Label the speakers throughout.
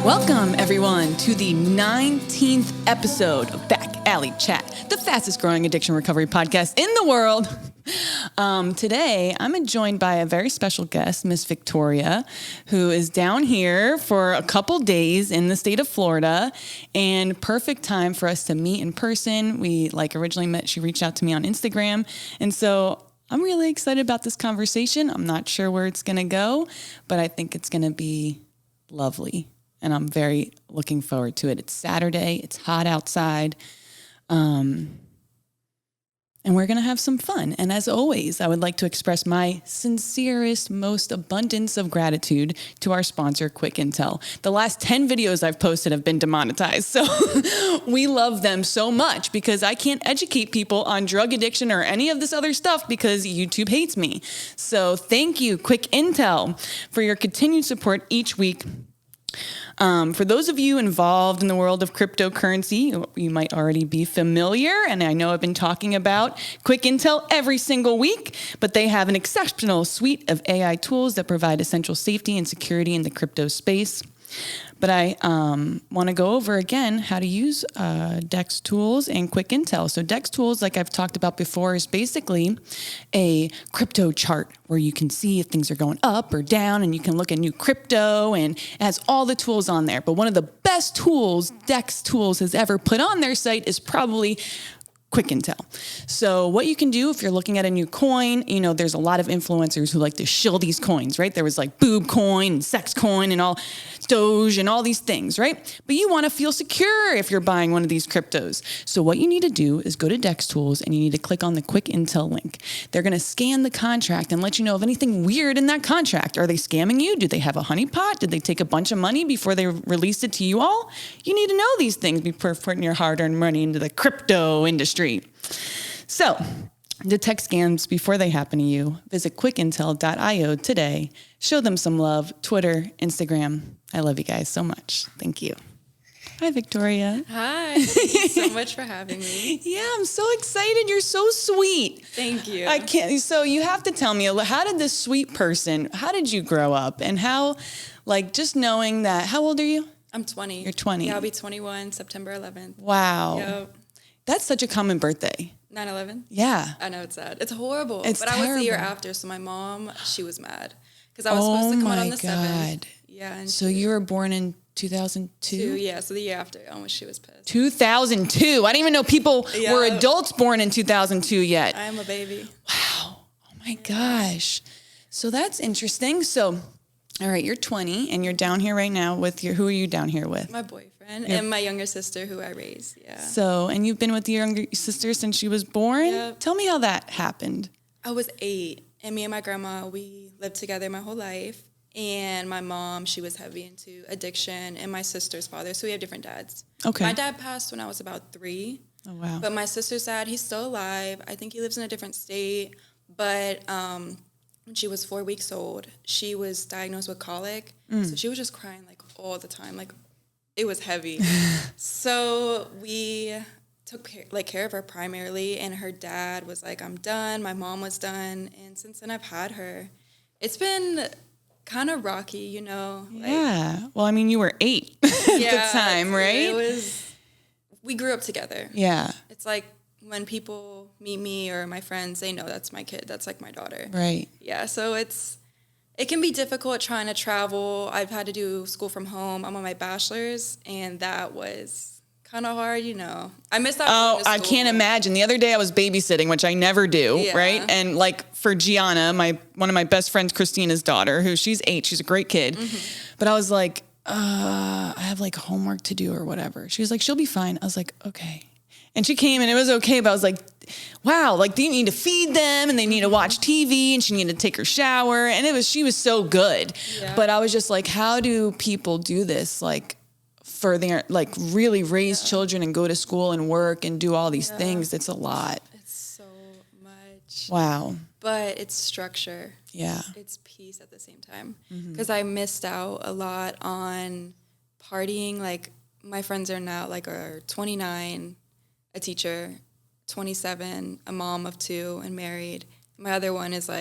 Speaker 1: Welcome, everyone, to the 19th episode of Back Alley Chat, the fastest growing addiction recovery podcast in the world. Today, I'm joined by a very special guest, Miss Victoria, who is down here for a couple days in the state of Florida, and perfect time for us to meet in person. We originally met, she reached out to me on Instagram, and so I'm really excited about this conversation. I'm not sure where it's going to go, but I think it's going to be lovely. And I'm very looking forward to it. It's Saturday. It's hot outside. And we're going to have some fun. And as always, I would like to express my sincerest, most abundance of gratitude to our sponsor, Quick Intel. The last 10 videos I've posted have been demonetized. So we love them so much because I can't educate people on drug addiction or any of this other stuff because YouTube hates me. So thank you, Quick Intel, for your continued support each week. For those of you involved in the world of cryptocurrency, you might already be familiar, and I know I've been talking about Quick Intel every single week, but they have an exceptional suite of AI tools that provide essential safety and security in the crypto space. But I want to go over again how to use Dex Tools and Quick Intel. So Dex Tools, like I've talked about before, is basically a crypto chart where you can see if things are going up or down, and you can look at new crypto, and it has all the tools on there. But one of the best tools Dex Tools has ever put on their site is probably Quick Intel. So what you can do if you're looking at a new coin, there's a lot of influencers who like to shill these coins, right? There was boob coin and sex coin and all Doge and all these things, right? But you want to feel secure if you're buying one of these cryptos. So what you need to do is go to Dex Tools and you need to click on the Quick Intel link. They're going to scan the contract and let you know of anything weird in that contract. Are they scamming you? Do they have a honeypot? Did they take a bunch of money before they released it to you all? You need to know these things before putting your hard-earned money into the crypto industry. So, detect scams before they happen to you. Visit quickintel.io today. Show them some love. Twitter, Instagram. I love you guys so much. Thank you. Hi, Victoria.
Speaker 2: Hi. Thank you so much for having me.
Speaker 1: Yeah, I'm so excited. You're so sweet.
Speaker 2: Thank you.
Speaker 1: I can't. So you have to tell me, how did this sweet person, how did you grow up? And how, just knowing that, how old are you?
Speaker 2: I'm 20.
Speaker 1: You're 20.
Speaker 2: Yeah, I'll be 21 September 11th.
Speaker 1: Wow.
Speaker 2: Yep.
Speaker 1: That's such a common birthday.
Speaker 2: 9/11?
Speaker 1: Yeah.
Speaker 2: I know, it's sad. It's horrible.
Speaker 1: It's
Speaker 2: terrible. I was the year after, so my mom, she was mad. Because I was supposed to come out on the 7th. Yeah. And
Speaker 1: so you were born in 2002?
Speaker 2: Yeah, so the year after, almost she was pissed.
Speaker 1: 2002. I didn't even know people were adults born in 2002 yet.
Speaker 2: I am a baby.
Speaker 1: Wow. Oh my gosh. So that's interesting. So, all right, you're 20 and you're down here right now with who are you down here with?
Speaker 2: My boyfriend and my younger sister who I raised. Yeah.
Speaker 1: So, and you've been with your younger sister since she was born?
Speaker 2: Yep.
Speaker 1: Tell me how that happened.
Speaker 2: I was 8, and me and my grandma, we lived together my whole life. And my mom, she was heavy into addiction, and my sister's father. So we have different dads.
Speaker 1: Okay.
Speaker 2: My dad passed when I was about 3.
Speaker 1: Oh, wow.
Speaker 2: But my sister's dad, he's still alive. I think he lives in a different state. But when she was 4 weeks old, she was diagnosed with colic. So she was just crying all the time. It was heavy. So we took care of her primarily, and her dad was like, I'm done. My mom was done. And since then I've had her. It's been kind of rocky,
Speaker 1: Yeah. Well, I mean, you were 8 at the time, right?
Speaker 2: We grew up together.
Speaker 1: Yeah.
Speaker 2: It's like when people meet me or my friends, they know that's my kid. That's my daughter.
Speaker 1: Right.
Speaker 2: Yeah. So it can be difficult trying to travel. I've had to do school from home. I'm on my bachelor's, and that was kind of hard, I missed out.
Speaker 1: Oh, I can't imagine. The other day I was babysitting, which I never do, right? And for Gianna, one of my best friends, Christina's daughter, she's 8, she's a great kid. Mm-hmm. But I was like, I have homework to do or whatever. She was like, she'll be fine. I was like, okay. And she came and it was okay, but I was like, wow, do you need to feed them and they need to watch TV and she needed to take her shower. And she was so good. Yeah. But I was just like, how do people do this? For their, really raise children and go to school and work and do all these things. It's a lot.
Speaker 2: It's so much.
Speaker 1: Wow.
Speaker 2: But it's structure.
Speaker 1: Yeah.
Speaker 2: It's peace at the same time. Because I missed out a lot on partying. My friends are now, are 29, a teacher, 27, a mom of 2 and married. My other one is,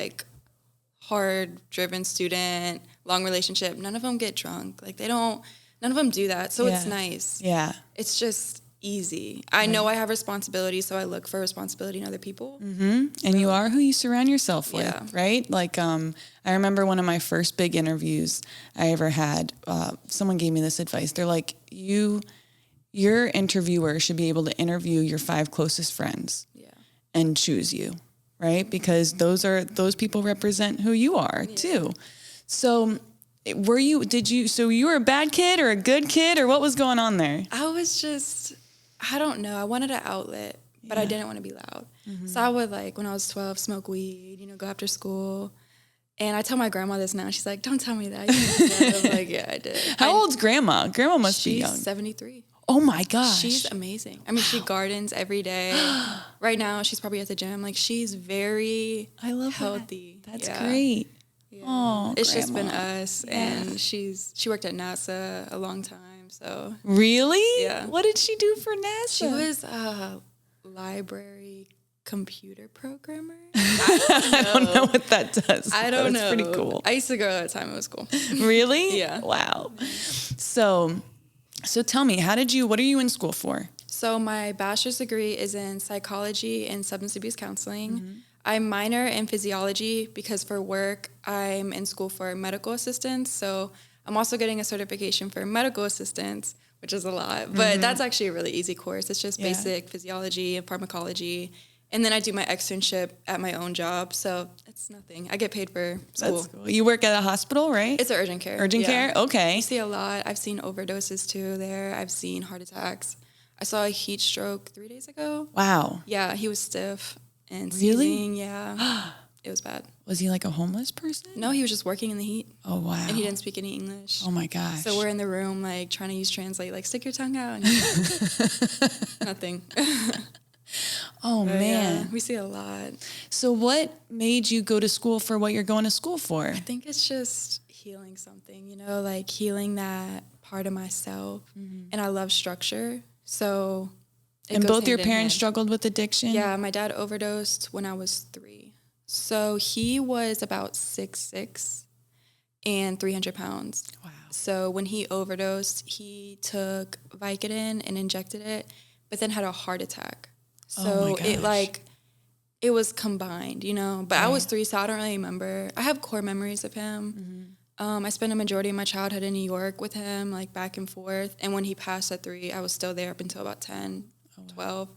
Speaker 2: hard-driven student, long relationship. None of them get drunk. They don't none of them do that. So it's nice.
Speaker 1: Yeah.
Speaker 2: It's just easy. I know I have responsibility, so I look for responsibility in other people.
Speaker 1: And you are who you surround yourself with,
Speaker 2: Yeah.
Speaker 1: right? Like, I remember one of my first big interviews I ever had, someone gave me this advice. They're like, your interviewer should be able to interview your 5 closest friends and choose you, right? Because those people represent who you are too. So so you were a bad kid or a good kid, or what was going on there?
Speaker 2: I was just, I don't know. I wanted an outlet, but I didn't want to be loud. So I would, like, when I was 12, smoke weed, go after school. And I tell my grandma this now. She's like, don't tell me that. You didn't do that. I'm like, yeah, I did.
Speaker 1: How old's grandma? Grandma must be young.
Speaker 2: She's 73.
Speaker 1: Oh my gosh.
Speaker 2: She's amazing. I mean, she gardens every day. Right now, she's probably at the gym. Like, she's very healthy.
Speaker 1: That's great.
Speaker 2: Yeah.
Speaker 1: Oh,
Speaker 2: it's just
Speaker 1: grandma.
Speaker 2: been us, and she worked at NASA a long time. So
Speaker 1: really,
Speaker 2: yeah.
Speaker 1: What did she do for NASA?
Speaker 2: She was a library computer programmer.
Speaker 1: I don't know what that does.
Speaker 2: I don't know.
Speaker 1: It's pretty cool.
Speaker 2: I used to go all the time. It was cool.
Speaker 1: Really?
Speaker 2: Yeah.
Speaker 1: Wow. So tell me, what are you in school for?
Speaker 2: So my bachelor's degree is in psychology and substance abuse counseling. I minor in physiology because for work, I'm in school for medical assistance. So I'm also getting a certification for medical assistance, which is a lot. But that's actually a really easy course. It's just basic physiology and pharmacology. And then I do my externship at my own job. So it's nothing. I get paid for school.
Speaker 1: That's cool. You work at a hospital, right?
Speaker 2: It's an urgent care.
Speaker 1: Urgent care? Okay.
Speaker 2: I see a lot. I've seen overdoses too there. I've seen heart attacks. I saw a heat stroke 3 days ago.
Speaker 1: Wow.
Speaker 2: Yeah, he was stiff and
Speaker 1: Really?
Speaker 2: seizing. Yeah, it was bad.
Speaker 1: Was he like a homeless person?
Speaker 2: No, he was just working in the heat.
Speaker 1: Oh, wow.
Speaker 2: And he didn't speak any English.
Speaker 1: Oh, my gosh.
Speaker 2: So we're in the room, like, trying to use Translate, like, stick your tongue out. And nothing.
Speaker 1: Oh, man.
Speaker 2: Yeah, we see a lot.
Speaker 1: So what made you go to school for what you're going to school for?
Speaker 2: I think it's just healing something, like healing that part of myself. And I love structure. So
Speaker 1: And both your
Speaker 2: hand in
Speaker 1: parents
Speaker 2: hand.
Speaker 1: struggled with addiction?
Speaker 2: Yeah, my dad overdosed when I was 3. So he was about 6'6" and 300 pounds.
Speaker 1: Wow.
Speaker 2: So when he overdosed, he took Vicodin and injected it, but then had a heart attack. So it was combined, But I was 3, so I don't really remember. I have core memories of him. I spent a majority of my childhood in New York with him, like back and forth. And when he passed at 3, I was still there up until about 10, 12.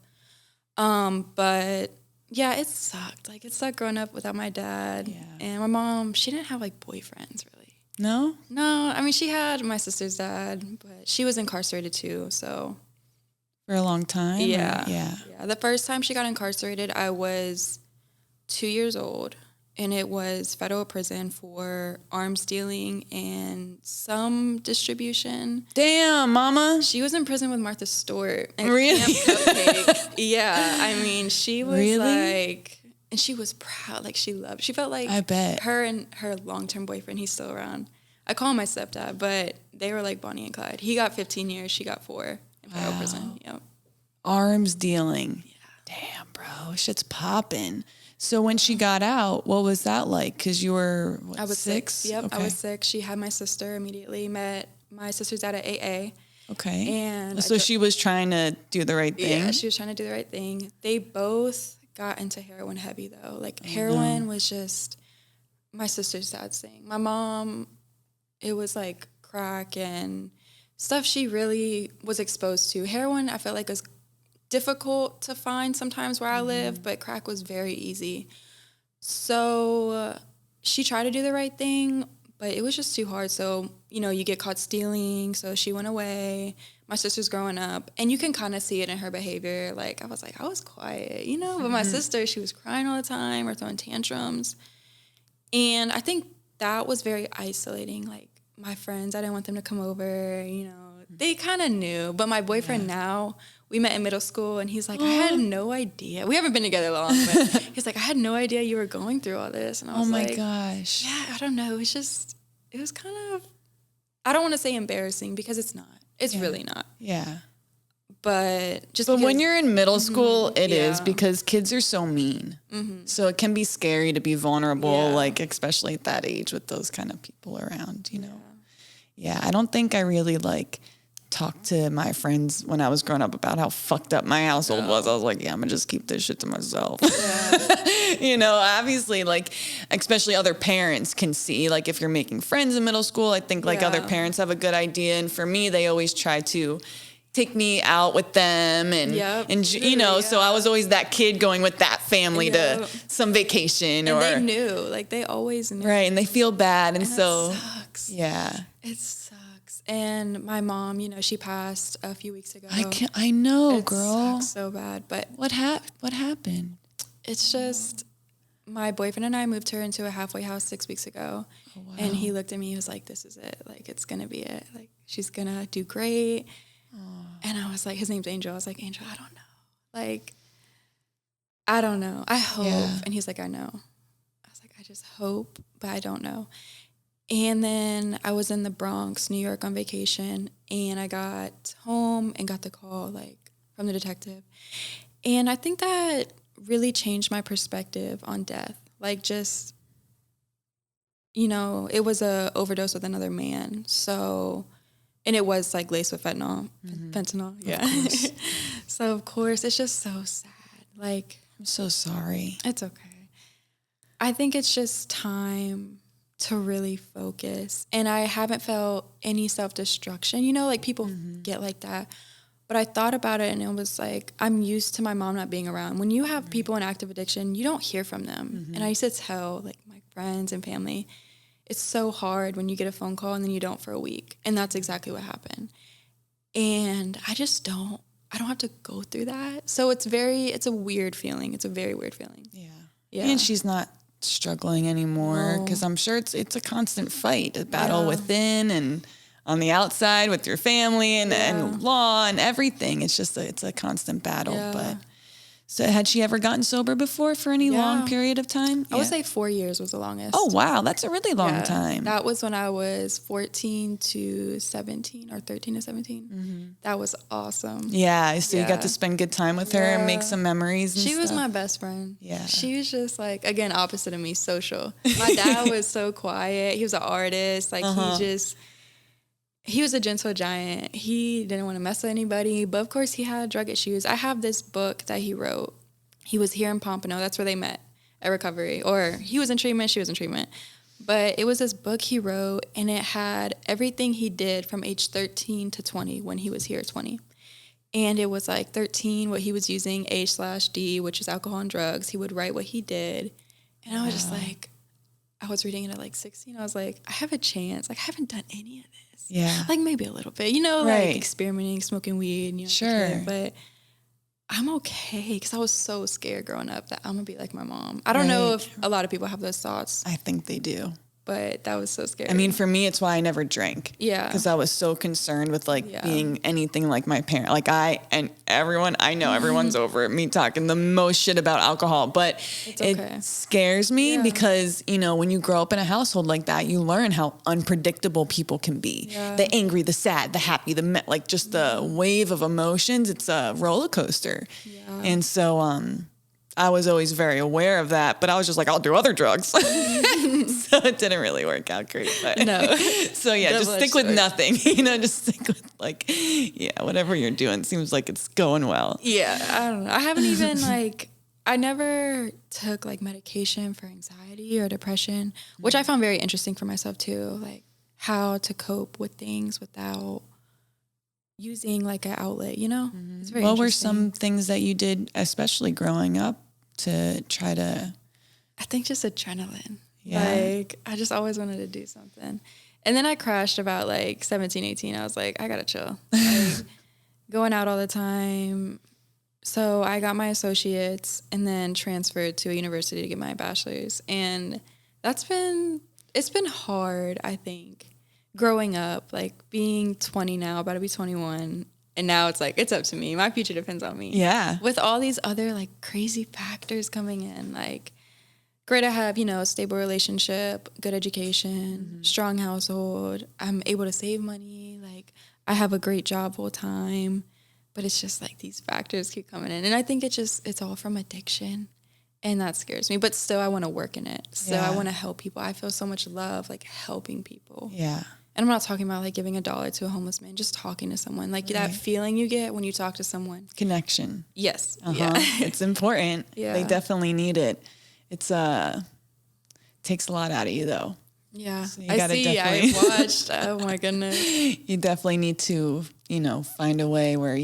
Speaker 2: But yeah, it sucked. Like, it sucked growing up without my dad.
Speaker 1: Yeah.
Speaker 2: And my mom, she didn't have like boyfriends really.
Speaker 1: No?
Speaker 2: No, I mean, she had my sister's dad, but she was incarcerated too. So
Speaker 1: For a long time?
Speaker 2: yeah.
Speaker 1: Yeah.
Speaker 2: The first time she got incarcerated, I was 2 years old. And it was federal prison for arms dealing and some distribution.
Speaker 1: Damn, mama.
Speaker 2: She was in prison with Martha Stewart. And
Speaker 1: Really?
Speaker 2: Camp Cupcake. Yeah, I mean, she was
Speaker 1: Really?
Speaker 2: and she was proud. Like, she felt like
Speaker 1: I bet.
Speaker 2: her and her long-term boyfriend, he's still around. I call him my stepdad, but they were like Bonnie and Clyde. He got 15 years, she got 4 in federal prison. Yep.
Speaker 1: Arms dealing. Yeah. Damn, bro. Shit's popping. So when she got out, what was that like? Because you were,
Speaker 2: I was 6. Yep,
Speaker 1: Okay.
Speaker 2: I was 6. She had my sister immediately, met my sister's dad at AA.
Speaker 1: Okay.
Speaker 2: And
Speaker 1: so she was trying to do the right thing?
Speaker 2: Yeah, she was trying to do the right thing. They both got into heroin heavy, though. Like, heroin was just my sister's dad's thing. My mom, it was like crack and stuff she really was exposed to. Heroin, I felt like, was difficult to find sometimes where I live, but crack was very easy. So she tried to do the right thing, but it was just too hard. So, you get caught stealing, so she went away. My sister's growing up, and you can kind of see it in her behavior. Like, I was quiet, but my sister, she was crying all the time or throwing tantrums. And I think that was very isolating. Like, my friends, I didn't want them to come over, They kind of knew, but my boyfriend now, we met in middle school, and he's like, I had no idea. We haven't been together long, but he's like, I had no idea you were going through all this. And I was like,
Speaker 1: oh my gosh.
Speaker 2: Yeah, I don't know. It was kind of, I don't want to say embarrassing because it's not. It's really not.
Speaker 1: Yeah.
Speaker 2: But
Speaker 1: when you're in middle school, it is because kids are so mean. So it can be scary to be vulnerable, like especially at that age with those kind of people around, Yeah, I don't think I really like talked to my friends when I was growing up about how fucked up my household was. I was like, yeah, I'm gonna just keep this shit to myself. Yeah. You know, obviously, like, especially other parents can see, like, if you're making friends in middle school, I think like other parents have a good idea. And for me, they always try to take me out with them and you know, so I was always that kid going with that family to some vacation.
Speaker 2: And they knew, like, they always knew.
Speaker 1: Right, and they feel bad. And so,
Speaker 2: it sucks.
Speaker 1: Yeah.
Speaker 2: It sucks. And my mom, you know, she passed a few weeks ago.
Speaker 1: I know, girl.
Speaker 2: It sucks so bad. But
Speaker 1: what happened?
Speaker 2: It's just, my boyfriend and I moved her into a halfway house 6 weeks ago. Oh, wow. And he looked at me, he was like, this is it. Like, it's going to be it. Like, she's going to do great. And I was like, his name's Angel. I was like, Angel, I don't know. Like, I don't know. I hope. Yeah. And he's like, I know. I was like, I just hope, but I don't know. And then I was in the Bronx, New York on vacation, and I got home and got the call, like, from the detective. And I think that really changed my perspective on death. Like, just, you know, it was a overdose with another man. So, and it was, like, laced with fentanyl. Fentanyl, yeah. So, of course, it's just so sad. Like,
Speaker 1: I'm so sorry.
Speaker 2: It's okay. I think it's just time to really focus. And I haven't felt any self-destruction. You know, like, people get like that. But I thought about it, and it was like, I'm used to my mom not being around. When you have people in active addiction, you don't hear from them. And I used to tell, like, my friends and family, it's so hard when you get a phone call and then you don't for a week. And that's exactly what happened. And I don't have to go through that. So it's a weird feeling. It's a very weird feeling. Yeah.
Speaker 1: And she's not struggling anymore, because I'm sure it's a constant fight, a battle within and on the outside with your family and law and everything. It's just it's a constant battle. But so had she ever gotten sober before for any long period of time?
Speaker 2: I would say 4 years was the longest.
Speaker 1: Oh, wow. That's a really long time.
Speaker 2: That was when I was 14 to 17 or 13 to 17. That was awesome.
Speaker 1: Yeah. So you got to spend good time with her and make some memories and
Speaker 2: She
Speaker 1: stuff.
Speaker 2: was my best friend.
Speaker 1: Yeah.
Speaker 2: She was just, like, again, opposite of me, social. My dad was so quiet. He was an artist. Like, he was a gentle giant. He didn't want to mess with anybody, but of course he had drug issues. I have this book that he wrote. He was here in Pompano. That's where they met at recovery. Or he was in treatment, she was in treatment. But it was this book he wrote, and it had everything he did from age 13 to 20 when he was here at 20. And it was like 13, what he was using, H/D, which is alcohol and drugs. He would write what he did. And I was just like, I was reading it at like 16. I was like, I have a chance. Like, I haven't done any of this.
Speaker 1: Yeah.
Speaker 2: Like, maybe a little bit, you know, like experimenting, smoking weed, you know.
Speaker 1: Sure.
Speaker 2: But I'm okay, because I was so scared growing up that I'm going to be like my mom. I don't know if a lot of people have those thoughts.
Speaker 1: I think they do.
Speaker 2: But that was so scary.
Speaker 1: I mean, for me, it's why I never drank.
Speaker 2: Yeah.
Speaker 1: Because I was so concerned with, like, being anything like my parent. Like, I know everyone's over me talking the most shit about alcohol, but it scares me because, you know, when you grow up in a household like that, you learn how unpredictable people can be. Yeah. The angry, the sad, the happy, like, just the wave of emotions. It's a roller coaster. Yeah. And so, I was always very aware of that, but I was just like, I'll do other drugs. So it didn't really work out great. But. No. So yeah, just stick with nothing. You know, just stick with, like, whatever you're doing seems like it's going well.
Speaker 2: Yeah, I don't know. I haven't even, like, I never took, like, medication for anxiety or depression, which I found very interesting for myself too, like how to cope with things without using, like, an outlet, you know? It's very
Speaker 1: What were some things that you did, especially growing up, to try to...
Speaker 2: I think just adrenaline. Yeah. Like, I just always wanted to do something. And then I crashed about, like, 17, 18. I was like, I gotta chill. Like, going out all the time. So I got my associates and then transferred to a university to get my bachelor's. And it's been hard, I think. Growing up, like, being 20 now, about to be 21, and now it's like, it's up to me. My future depends on me. Yeah. With all these other, like, crazy factors coming in, like, great to have, you know, a stable relationship, good education, strong household. I'm able to save money. Like, I have a great job full time, but it's just, like, these factors keep coming in. And I think it's all from addiction. And that scares me. But still, I want to work in it. So I want to help people. I feel so much love, like, helping people.
Speaker 1: Yeah.
Speaker 2: And I'm not talking about like giving $1 to a homeless man, just talking to someone. Like that feeling you get when you talk to someone.
Speaker 1: Connection.
Speaker 2: Yes.
Speaker 1: Yeah. It's important.
Speaker 2: Yeah.
Speaker 1: They definitely need it. It's takes a lot out of you though.
Speaker 2: Yeah.
Speaker 1: So
Speaker 2: I see. I watched. Oh my goodness.
Speaker 1: You definitely need to, find a way where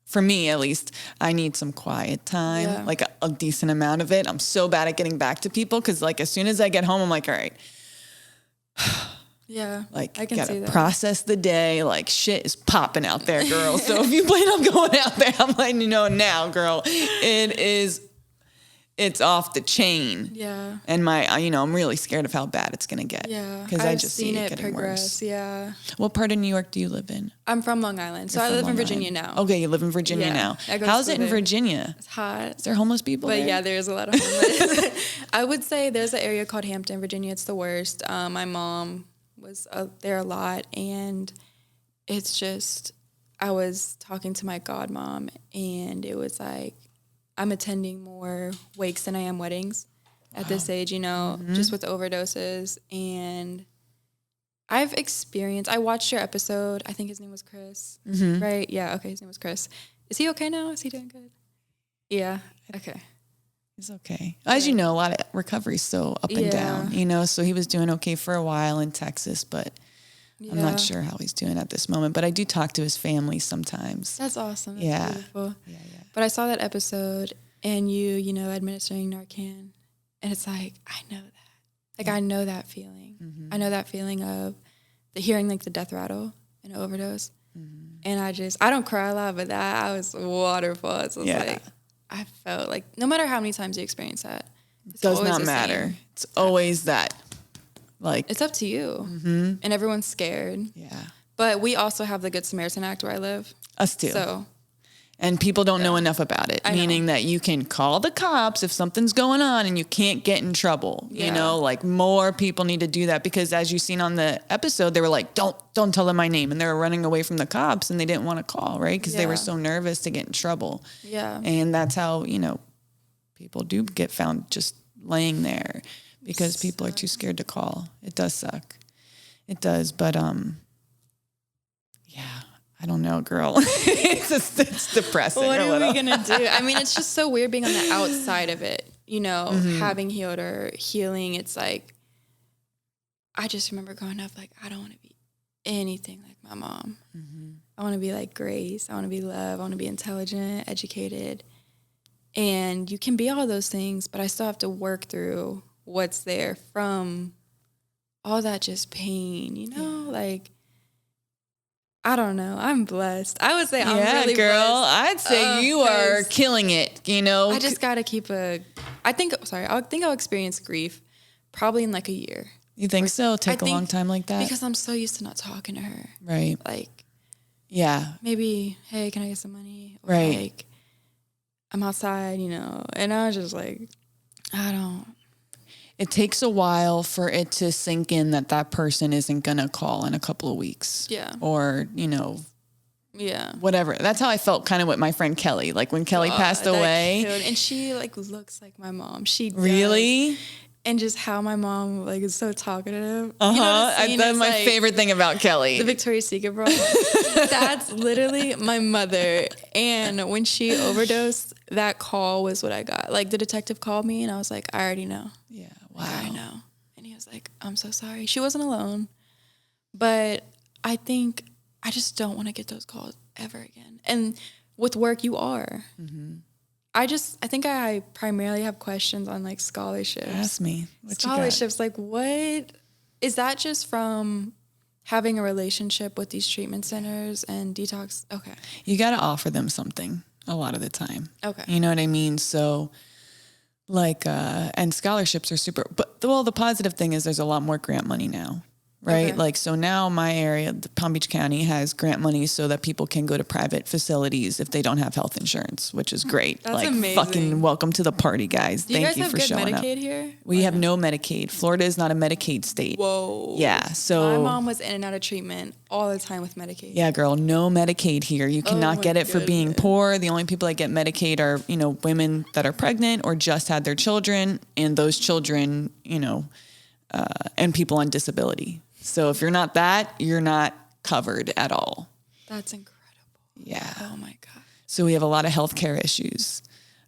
Speaker 1: for me at least, I need some quiet time, like a decent amount of it. I'm so bad at getting back to people because like as soon as I get home, I'm like, all right.
Speaker 2: Yeah,
Speaker 1: like
Speaker 2: I can see
Speaker 1: gotta
Speaker 2: that.
Speaker 1: process the day. Like shit is popping out there, girl. So if you plan on going out there, I'm letting you know now, girl. It's off the chain.
Speaker 2: Yeah.
Speaker 1: And I'm really scared of how bad it's gonna get.
Speaker 2: Yeah,
Speaker 1: because I just see it getting
Speaker 2: progress.
Speaker 1: worse.
Speaker 2: Yeah.
Speaker 1: What part of New York do you live in?
Speaker 2: I'm from Long Island, so I live in Virginia now.
Speaker 1: Okay, you live in Virginia now. How's it in Virginia?
Speaker 2: It's hot.
Speaker 1: Is there homeless people
Speaker 2: But
Speaker 1: there?
Speaker 2: yeah, there's a lot of homeless. I would say there's an area called Hampton, Virginia. It's the worst. My mom was there a lot, and it's just, I was talking to my godmom, and it was like, I'm attending more wakes than I am weddings at this age, just with overdoses. And I watched your episode. I think his name was Chris, right? Yeah. Okay. His name was Chris. Is he okay now? Is he doing good? Yeah. Okay.
Speaker 1: He's okay. As you know, a lot of recovery is so up and down, so he was doing okay for a while in Texas, but I'm not sure how he's doing at this moment. But I do talk to his family sometimes.
Speaker 2: That's awesome. That's beautiful.
Speaker 1: Yeah.
Speaker 2: But I saw that episode and you administering Narcan, and it's like, I know that. Like, I know that feeling. I know that feeling of hearing like the death rattle in an overdose. And I don't cry a lot, but I was waterfall. So it's like, I felt like no matter how many times you experience that,
Speaker 1: it does not matter. It's always that. Like,
Speaker 2: it's up to you. And everyone's scared.
Speaker 1: Yeah.
Speaker 2: But we also have the Good Samaritan Act where I live.
Speaker 1: Us too.
Speaker 2: So.
Speaker 1: And people don't know enough about it, meaning that you can call the cops if something's going on and you can't get in trouble. Like more people need to do that, because as you've seen on the episode, they were like, don't tell them my name. And they were running away from the cops and they didn't want to call, right? Because they were so nervous to get in trouble.
Speaker 2: Yeah.
Speaker 1: And that's how, people do get found just laying there because people are too scared to call. It does suck. It does. But, I don't know, girl. it's depressing.
Speaker 2: What are we going to do? I mean, it's just so weird being on the outside of it, having healed or healing. It's like, I just remember growing up, like, I don't want to be anything like my mom. I want to be like Grace. I want to be love. I want to be intelligent, educated. And you can be all those things, but I still have to work through what's there from all that just pain, like, I don't know. I'm blessed. I would say I'm really
Speaker 1: girl.
Speaker 2: blessed.
Speaker 1: I'd say you are killing it,
Speaker 2: I just got to keep I think I'll experience grief probably in like a year.
Speaker 1: You think so? Take a long time like that?
Speaker 2: Because I'm so used to not talking to her.
Speaker 1: Right.
Speaker 2: Like,
Speaker 1: yeah.
Speaker 2: Maybe, hey, can I get some money? Or
Speaker 1: right.
Speaker 2: Like, I'm outside, and I was just like, I don't.
Speaker 1: It takes a while for it to sink in that person isn't going to call in a couple of weeks.
Speaker 2: Yeah.
Speaker 1: Or,
Speaker 2: yeah.
Speaker 1: Whatever. That's how I felt kind of with my friend Kelly. Like when Kelly passed away.
Speaker 2: And she like looks like my mom. She does.
Speaker 1: Really?
Speaker 2: And just how my mom like is so talkative.
Speaker 1: That's my favorite thing about Kelly.
Speaker 2: The Victoria Schmitt bro. That's literally my mother. And when she overdosed, that call was what I got. Like the detective called me and I was like, I already know.
Speaker 1: Yeah. Wow.
Speaker 2: Like, I know. And he was like, I'm so sorry. She wasn't alone. But I think I just don't want to get those calls ever again. And with work, you are. I think I primarily have questions on like scholarships.
Speaker 1: Ask me. What
Speaker 2: scholarships, like what? Is that just from having a relationship with these treatment centers and detox? Okay.
Speaker 1: You got to offer them something a lot of the time.
Speaker 2: Okay.
Speaker 1: You know what I mean? So like, and scholarships are super, but the positive thing is there's a lot more grant money now. Right.
Speaker 2: Okay.
Speaker 1: Like, so now my area, the Palm Beach County has grant money so that people can go to private facilities if they don't have health insurance, which is great.
Speaker 2: That's
Speaker 1: like
Speaker 2: amazing.
Speaker 1: Fucking welcome to the party, guys.
Speaker 2: Do you
Speaker 1: Thank
Speaker 2: guys
Speaker 1: you
Speaker 2: have
Speaker 1: for
Speaker 2: good
Speaker 1: showing
Speaker 2: Medicaid
Speaker 1: up.
Speaker 2: here?
Speaker 1: We have no Medicaid. Florida is not a Medicaid state.
Speaker 2: Whoa.
Speaker 1: Yeah. So
Speaker 2: my mom was in and out of treatment all the time with Medicaid.
Speaker 1: Yeah, girl, no Medicaid here. You cannot get it for being poor. The only people that get Medicaid are, women that are pregnant or just had their children, and those children, and people on disability. So if you're not that, you're not covered at all.
Speaker 2: That's incredible.
Speaker 1: Yeah.
Speaker 2: Oh my God.
Speaker 1: So we have a lot of healthcare issues.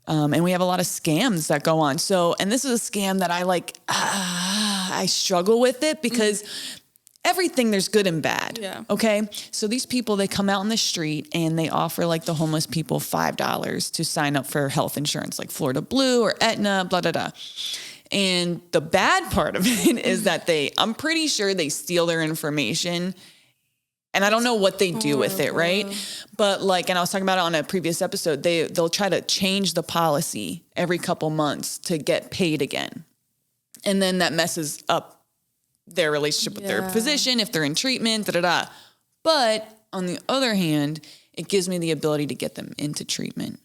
Speaker 1: And we have a lot of scams that go on. So, and this is a scam that I struggle with it because everything there's good and bad.
Speaker 2: Yeah.
Speaker 1: Okay. So these people, they come out in the street and they offer like the homeless people $5 to sign up for health insurance, like Florida Blue or Aetna, blah, blah, blah. And the bad part of it is that I'm pretty sure they steal their information. And I don't know what they do with it, right? But like, and I was talking about it on a previous episode, they'll try to change the policy every couple months to get paid again. And then that messes up their relationship with their physician, if they're in treatment, But on the other hand, it gives me the ability to get them into treatment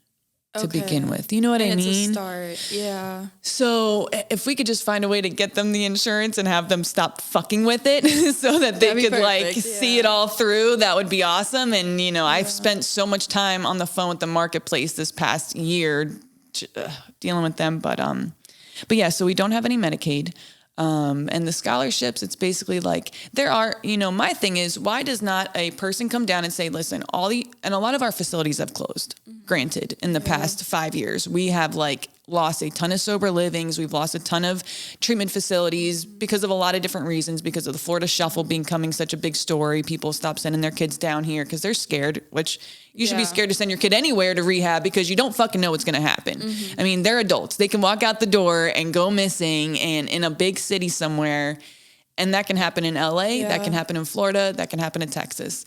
Speaker 1: to begin with. You know what I mean?
Speaker 2: It's a start. Yeah.
Speaker 1: So if we could just find a way to get them the insurance and have them stop fucking with it so that they could see it all through, that would be awesome. And, I've spent so much time on the phone with the marketplace this past year dealing with them. But yeah, so we don't have any Medicaid. And the scholarships, it's basically like there are, my thing is, why does not a person come down and say, listen, and a lot of our facilities have closed, granted, in the past 5 years. We have lost a ton of sober livings. We've lost a ton of treatment facilities because of a lot of different reasons, because of the Florida Shuffle becoming such a big story. People stop sending their kids down here because they're scared, which you should be scared to send your kid anywhere to rehab because you don't fucking know what's going to happen. I mean, they're adults. They can walk out the door and go missing and in a big city somewhere. And that can happen in LA. That can happen in Florida. That can happen in Texas.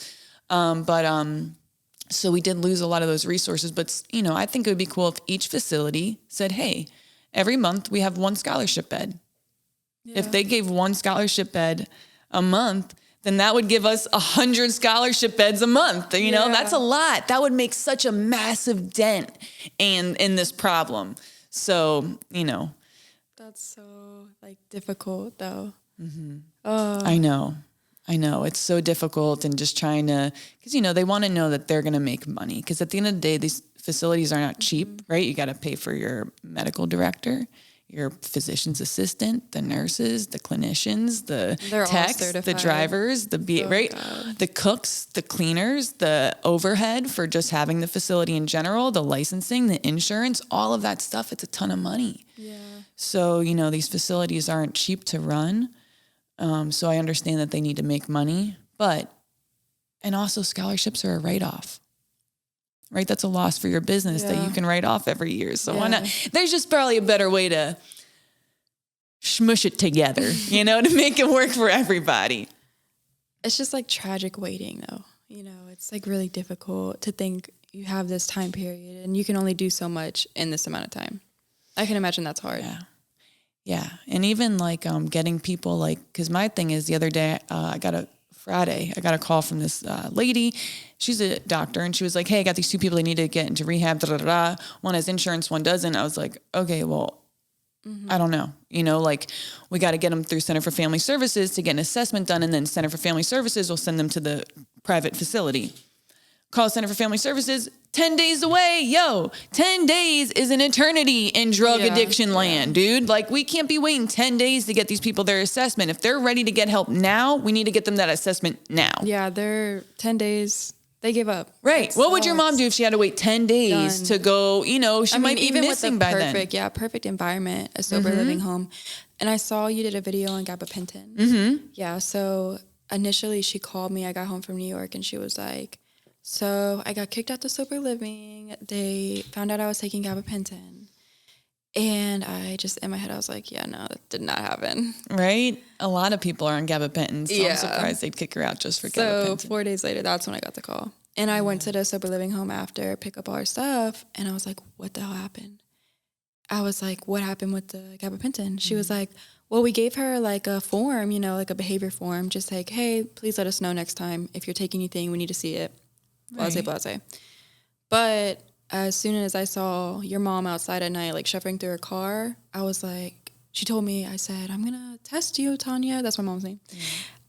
Speaker 1: So we did lose a lot of those resources, but I think it would be cool if each facility said, hey, every month we have one scholarship bed. Yeah. If they gave one scholarship bed a month, then that would give us 100 scholarship beds a month. That's a lot. That would make such a massive dent in this problem. So,
Speaker 2: That's so difficult though.
Speaker 1: Mm-hmm. I know. It's so difficult and just trying to, because, they want to know that they're going to make money. Because at the end of the day, these facilities are not cheap, right? You got to pay for your medical director, your physician's assistant, the nurses, the clinicians, the techs, the drivers, the cooks, the cleaners, the overhead for just having the facility in general, the licensing, the insurance, all of that stuff. It's a ton of money. Yeah. So, these facilities aren't cheap to run. So I understand that they need to make money, and also scholarships are a write-off, right? That's a loss for your business that you can write off every year. So why not? There's just probably a better way to smush it together, to make it work for everybody.
Speaker 2: It's just tragic waiting though. It's really difficult to think you have this time period and you can only do so much in this amount of time. I can imagine that's hard.
Speaker 1: Yeah. Yeah. And even getting people because my thing is the other day, I got a call from this lady. She's a doctor and she was like, hey, I got these two people, they need to get into rehab. Da, da, da, da. One has insurance, one doesn't. I was like, okay, well, I don't know. We got to get them through Center for Family Services to get an assessment done. And then Center for Family Services will send them to the private facility. Call Center for Family Services, 10 days away. 10 days is an eternity in drug addiction land, dude. We can't be waiting 10 days to get these people their assessment. If they're ready to get help now, we need to get them that assessment now.
Speaker 2: Yeah, they're 10 days. They give up.
Speaker 1: Right. What would your mom do if she had to wait 10 days to go, she might be
Speaker 2: even
Speaker 1: missing
Speaker 2: with the
Speaker 1: by then.
Speaker 2: perfect environment, a sober living home. And I saw you did a video on gabapentin. Mm-hmm. Yeah, so initially she called me. I got home from New York and she was like, so I got kicked out to sober living. They found out I was taking gabapentin. And I just, in my head, I was like, yeah, no, that did not happen.
Speaker 1: Right? A lot of people are on gabapentin, so I'm surprised they'd kick her out just for gabapentin.
Speaker 2: So 4 days later, that's when I got the call. And I went to the sober living home after, pick up all our stuff, and I was like, what the hell happened? I was like, what happened with the gabapentin? She was like, well, we gave her a form, a behavior form, just hey, please let us know next time. If you're taking anything, we need to see it. Blase. But as soon as I saw your mom outside at night, shuffling through her car, I was like, she told me, I said, I'm going to test you, Tanya. That's my mom's name.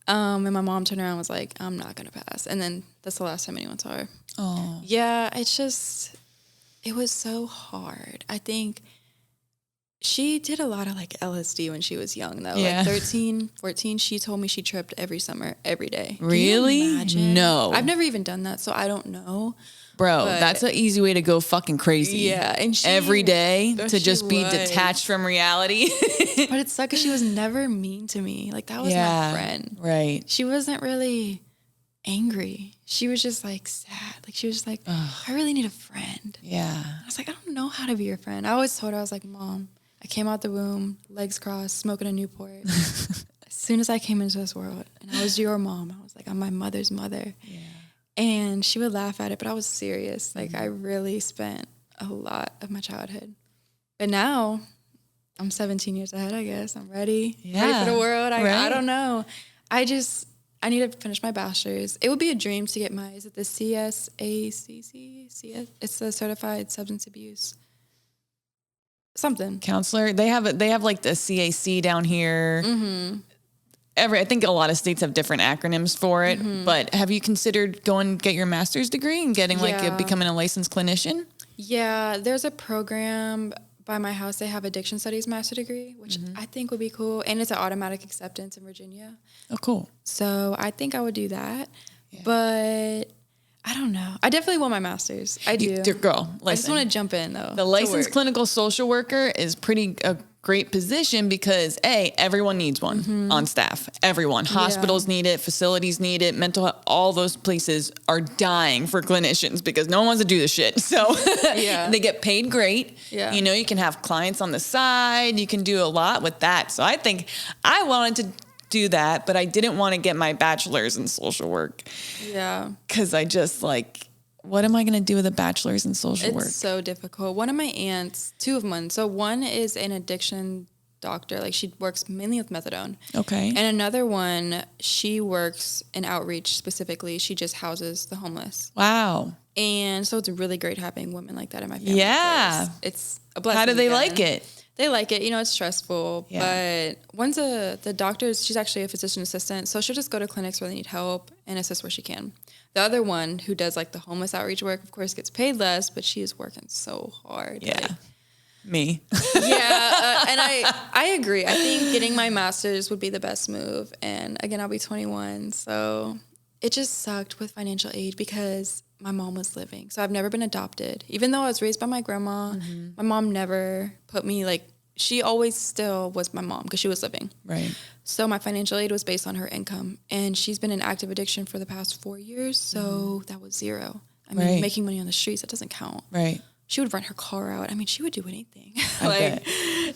Speaker 2: And my mom turned around and was like, I'm not going to pass. And then that's the last time anyone saw her. Oh. Yeah, it was so hard. I think She did a lot of like LSD when she was young though.
Speaker 1: Yeah.
Speaker 2: Like 13, 14, she told me she tripped every summer, every day.
Speaker 1: Really?
Speaker 2: Can you imagine?
Speaker 1: No.
Speaker 2: I've never even done that, so I don't know.
Speaker 1: Bro,
Speaker 2: But-
Speaker 1: that's an easy way to go fucking crazy.
Speaker 2: Yeah, and she
Speaker 1: every day to
Speaker 2: she
Speaker 1: just be
Speaker 2: was.
Speaker 1: detached from reality.
Speaker 2: But it sucked 'cause she was never mean to me. Like that was my friend.
Speaker 1: Right.
Speaker 2: She wasn't really angry. She was just like sad. Like she was just like, I really need a friend.
Speaker 1: Yeah.
Speaker 2: I was like, I don't know how to be your friend. I always told her, I was like, Mom, I came out the womb, legs crossed, smoking a Newport. As soon as I came into this world, and I was your mom, I was like, I'm my mother's mother.
Speaker 1: Yeah.
Speaker 2: And she would laugh at it, but I was serious. Like I really spent a lot of my childhood. But now I'm 17 years ahead, I guess. I'm ready. Ready for the world. I don't know. I need to finish my bachelor's. It would be a dream to get is it the CSACC? It's the Certified Substance Abuse. Something.
Speaker 1: Counselor. They have like the CAC down here. Mm-hmm. I think a lot of states have different acronyms for it, but have you considered going get your master's degree and getting becoming a licensed clinician?
Speaker 2: Yeah, there's a program by my house. They have addiction studies master degree, which I think would be cool. And it's an automatic acceptance in Virginia.
Speaker 1: Oh, cool.
Speaker 2: So I think I would do that, but I don't know. I definitely want my master's. I do.
Speaker 1: Girl, listen.
Speaker 2: I just want to jump in though.
Speaker 1: The licensed clinical social worker is a great position because everyone needs one on staff. Everyone. Hospitals need it. Facilities need it. Mental health. All those places are dying for clinicians because no one wants to do this shit. So they get paid great. Yeah. You know, you can have clients on the side. You can do a lot with that. So I think I wanted to do that, but I didn't want to get my bachelor's in social work. Yeah. Because I just what am I going to do with a bachelor's in social work?
Speaker 2: It's so difficult. One of my aunts, two of mine. So one is an addiction doctor. Like she works mainly with methadone. Okay. And another one, she works in outreach specifically. She just houses the homeless.
Speaker 1: Wow.
Speaker 2: And so it's really great having women like that in my family.
Speaker 1: Yeah.
Speaker 2: It's a blessing.
Speaker 1: How do they like it?
Speaker 2: They like it. You know, it's stressful. Yeah. But one's the doctor, she's actually a physician assistant. So she'll just go to clinics where they need help and assist where she can. The other one who does the homeless outreach work, of course, gets paid less, but she is working so hard.
Speaker 1: Yeah. Me.
Speaker 2: Yeah. And I agree. I think getting my master's would be the best move. And again, I'll be 21. So it just sucked with financial aid because my mom was living. So I've never been adopted. Even though I was raised by my grandma, my mom never put me she always still was my mom because she was living. Right. So my financial aid was based on her income. And she's been in active addiction for the past 4 years. So that was zero. I mean, making money on the streets, that doesn't count. Right. She would rent her car out. I mean, she would do anything.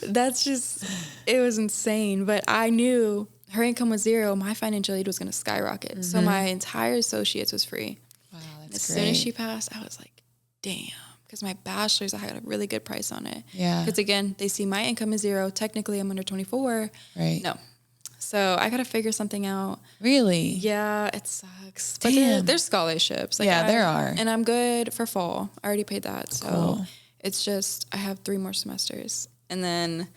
Speaker 2: That's just, it was insane. But I knew her income was zero. My financial aid was going to skyrocket. So my entire associates was free. Wow, that's great. As soon as she passed, I was like, damn. Because my bachelor's, I had a really good price on it. Yeah. Because again, they see my income is zero. Technically, I'm under 24. Right. No. So I got to figure something out. Really? Yeah, it sucks. But there's scholarships. There are. And I'm good for fall. I already paid that. So it's just, I have 3 more semesters. And then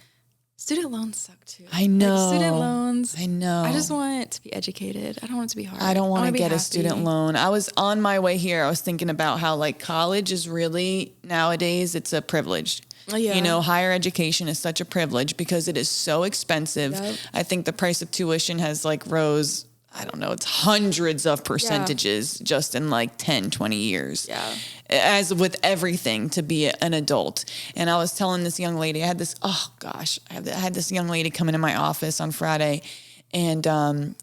Speaker 2: student loans suck too. I know. Student loans. I know. I just want it to be educated. I don't want it to be hard.
Speaker 1: I don't want to get a student loan. I was on my way here. I was thinking about how college is really nowadays, it's a privilege. Yeah. You know, higher education is such a privilege because it is so expensive. Yep. I think the price of tuition has rose, I don't know, it's hundreds of percentages just in 10, 20 years. Yeah. As with everything to be an adult. And I was telling this young lady, I had this young lady come into my office on Friday and,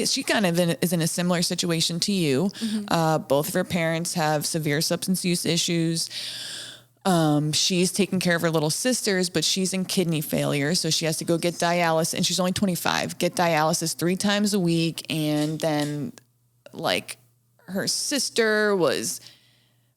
Speaker 1: she kind of is in a similar situation to you. Mm-hmm. Both of her parents have severe substance use issues. She's taking care of her little sisters, but she's in kidney failure. So she has to go get dialysis and she's only 25, get dialysis 3 times a week. And then her sister was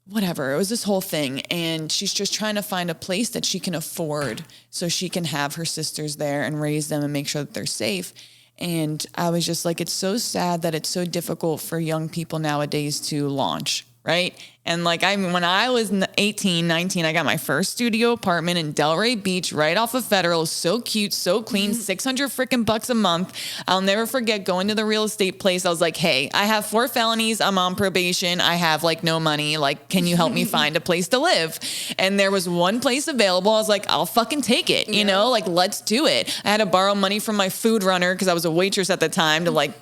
Speaker 1: whatever. It was this whole thing. And she's just trying to find a place that she can afford so she can have her sisters there and raise them and make sure that they're safe. And I was just it's so sad that it's so difficult for young people nowadays to launch. right? And like, when I was 18, 19, I got my first studio apartment in Delray Beach, right off of Federal. So cute, so clean, 600 freaking bucks a month. I'll never forget going to the real estate place. I was like, hey, I have 4 felonies. I'm on probation. I have like no money. Like, can you help me find a place to live? And there was one place available. I was like, I'll fucking take it. You know, like, let's do it. I had to borrow money from my food runner because I was a waitress at the time to like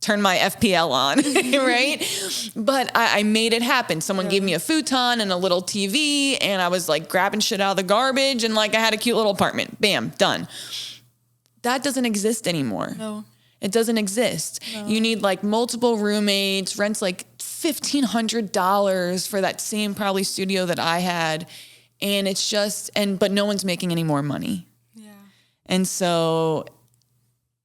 Speaker 1: turn my FPL on, right? But I made it happen. Someone gave me a futon and a little TV, and I was like grabbing shit out of the garbage, and like I had a cute little apartment. Bam, done. That doesn't exist anymore.
Speaker 2: No.
Speaker 1: It doesn't exist. No. You need like multiple roommates, rent's like $1,500 for that same probably studio that I had. And it's just, but no one's making any more money. Yeah. And so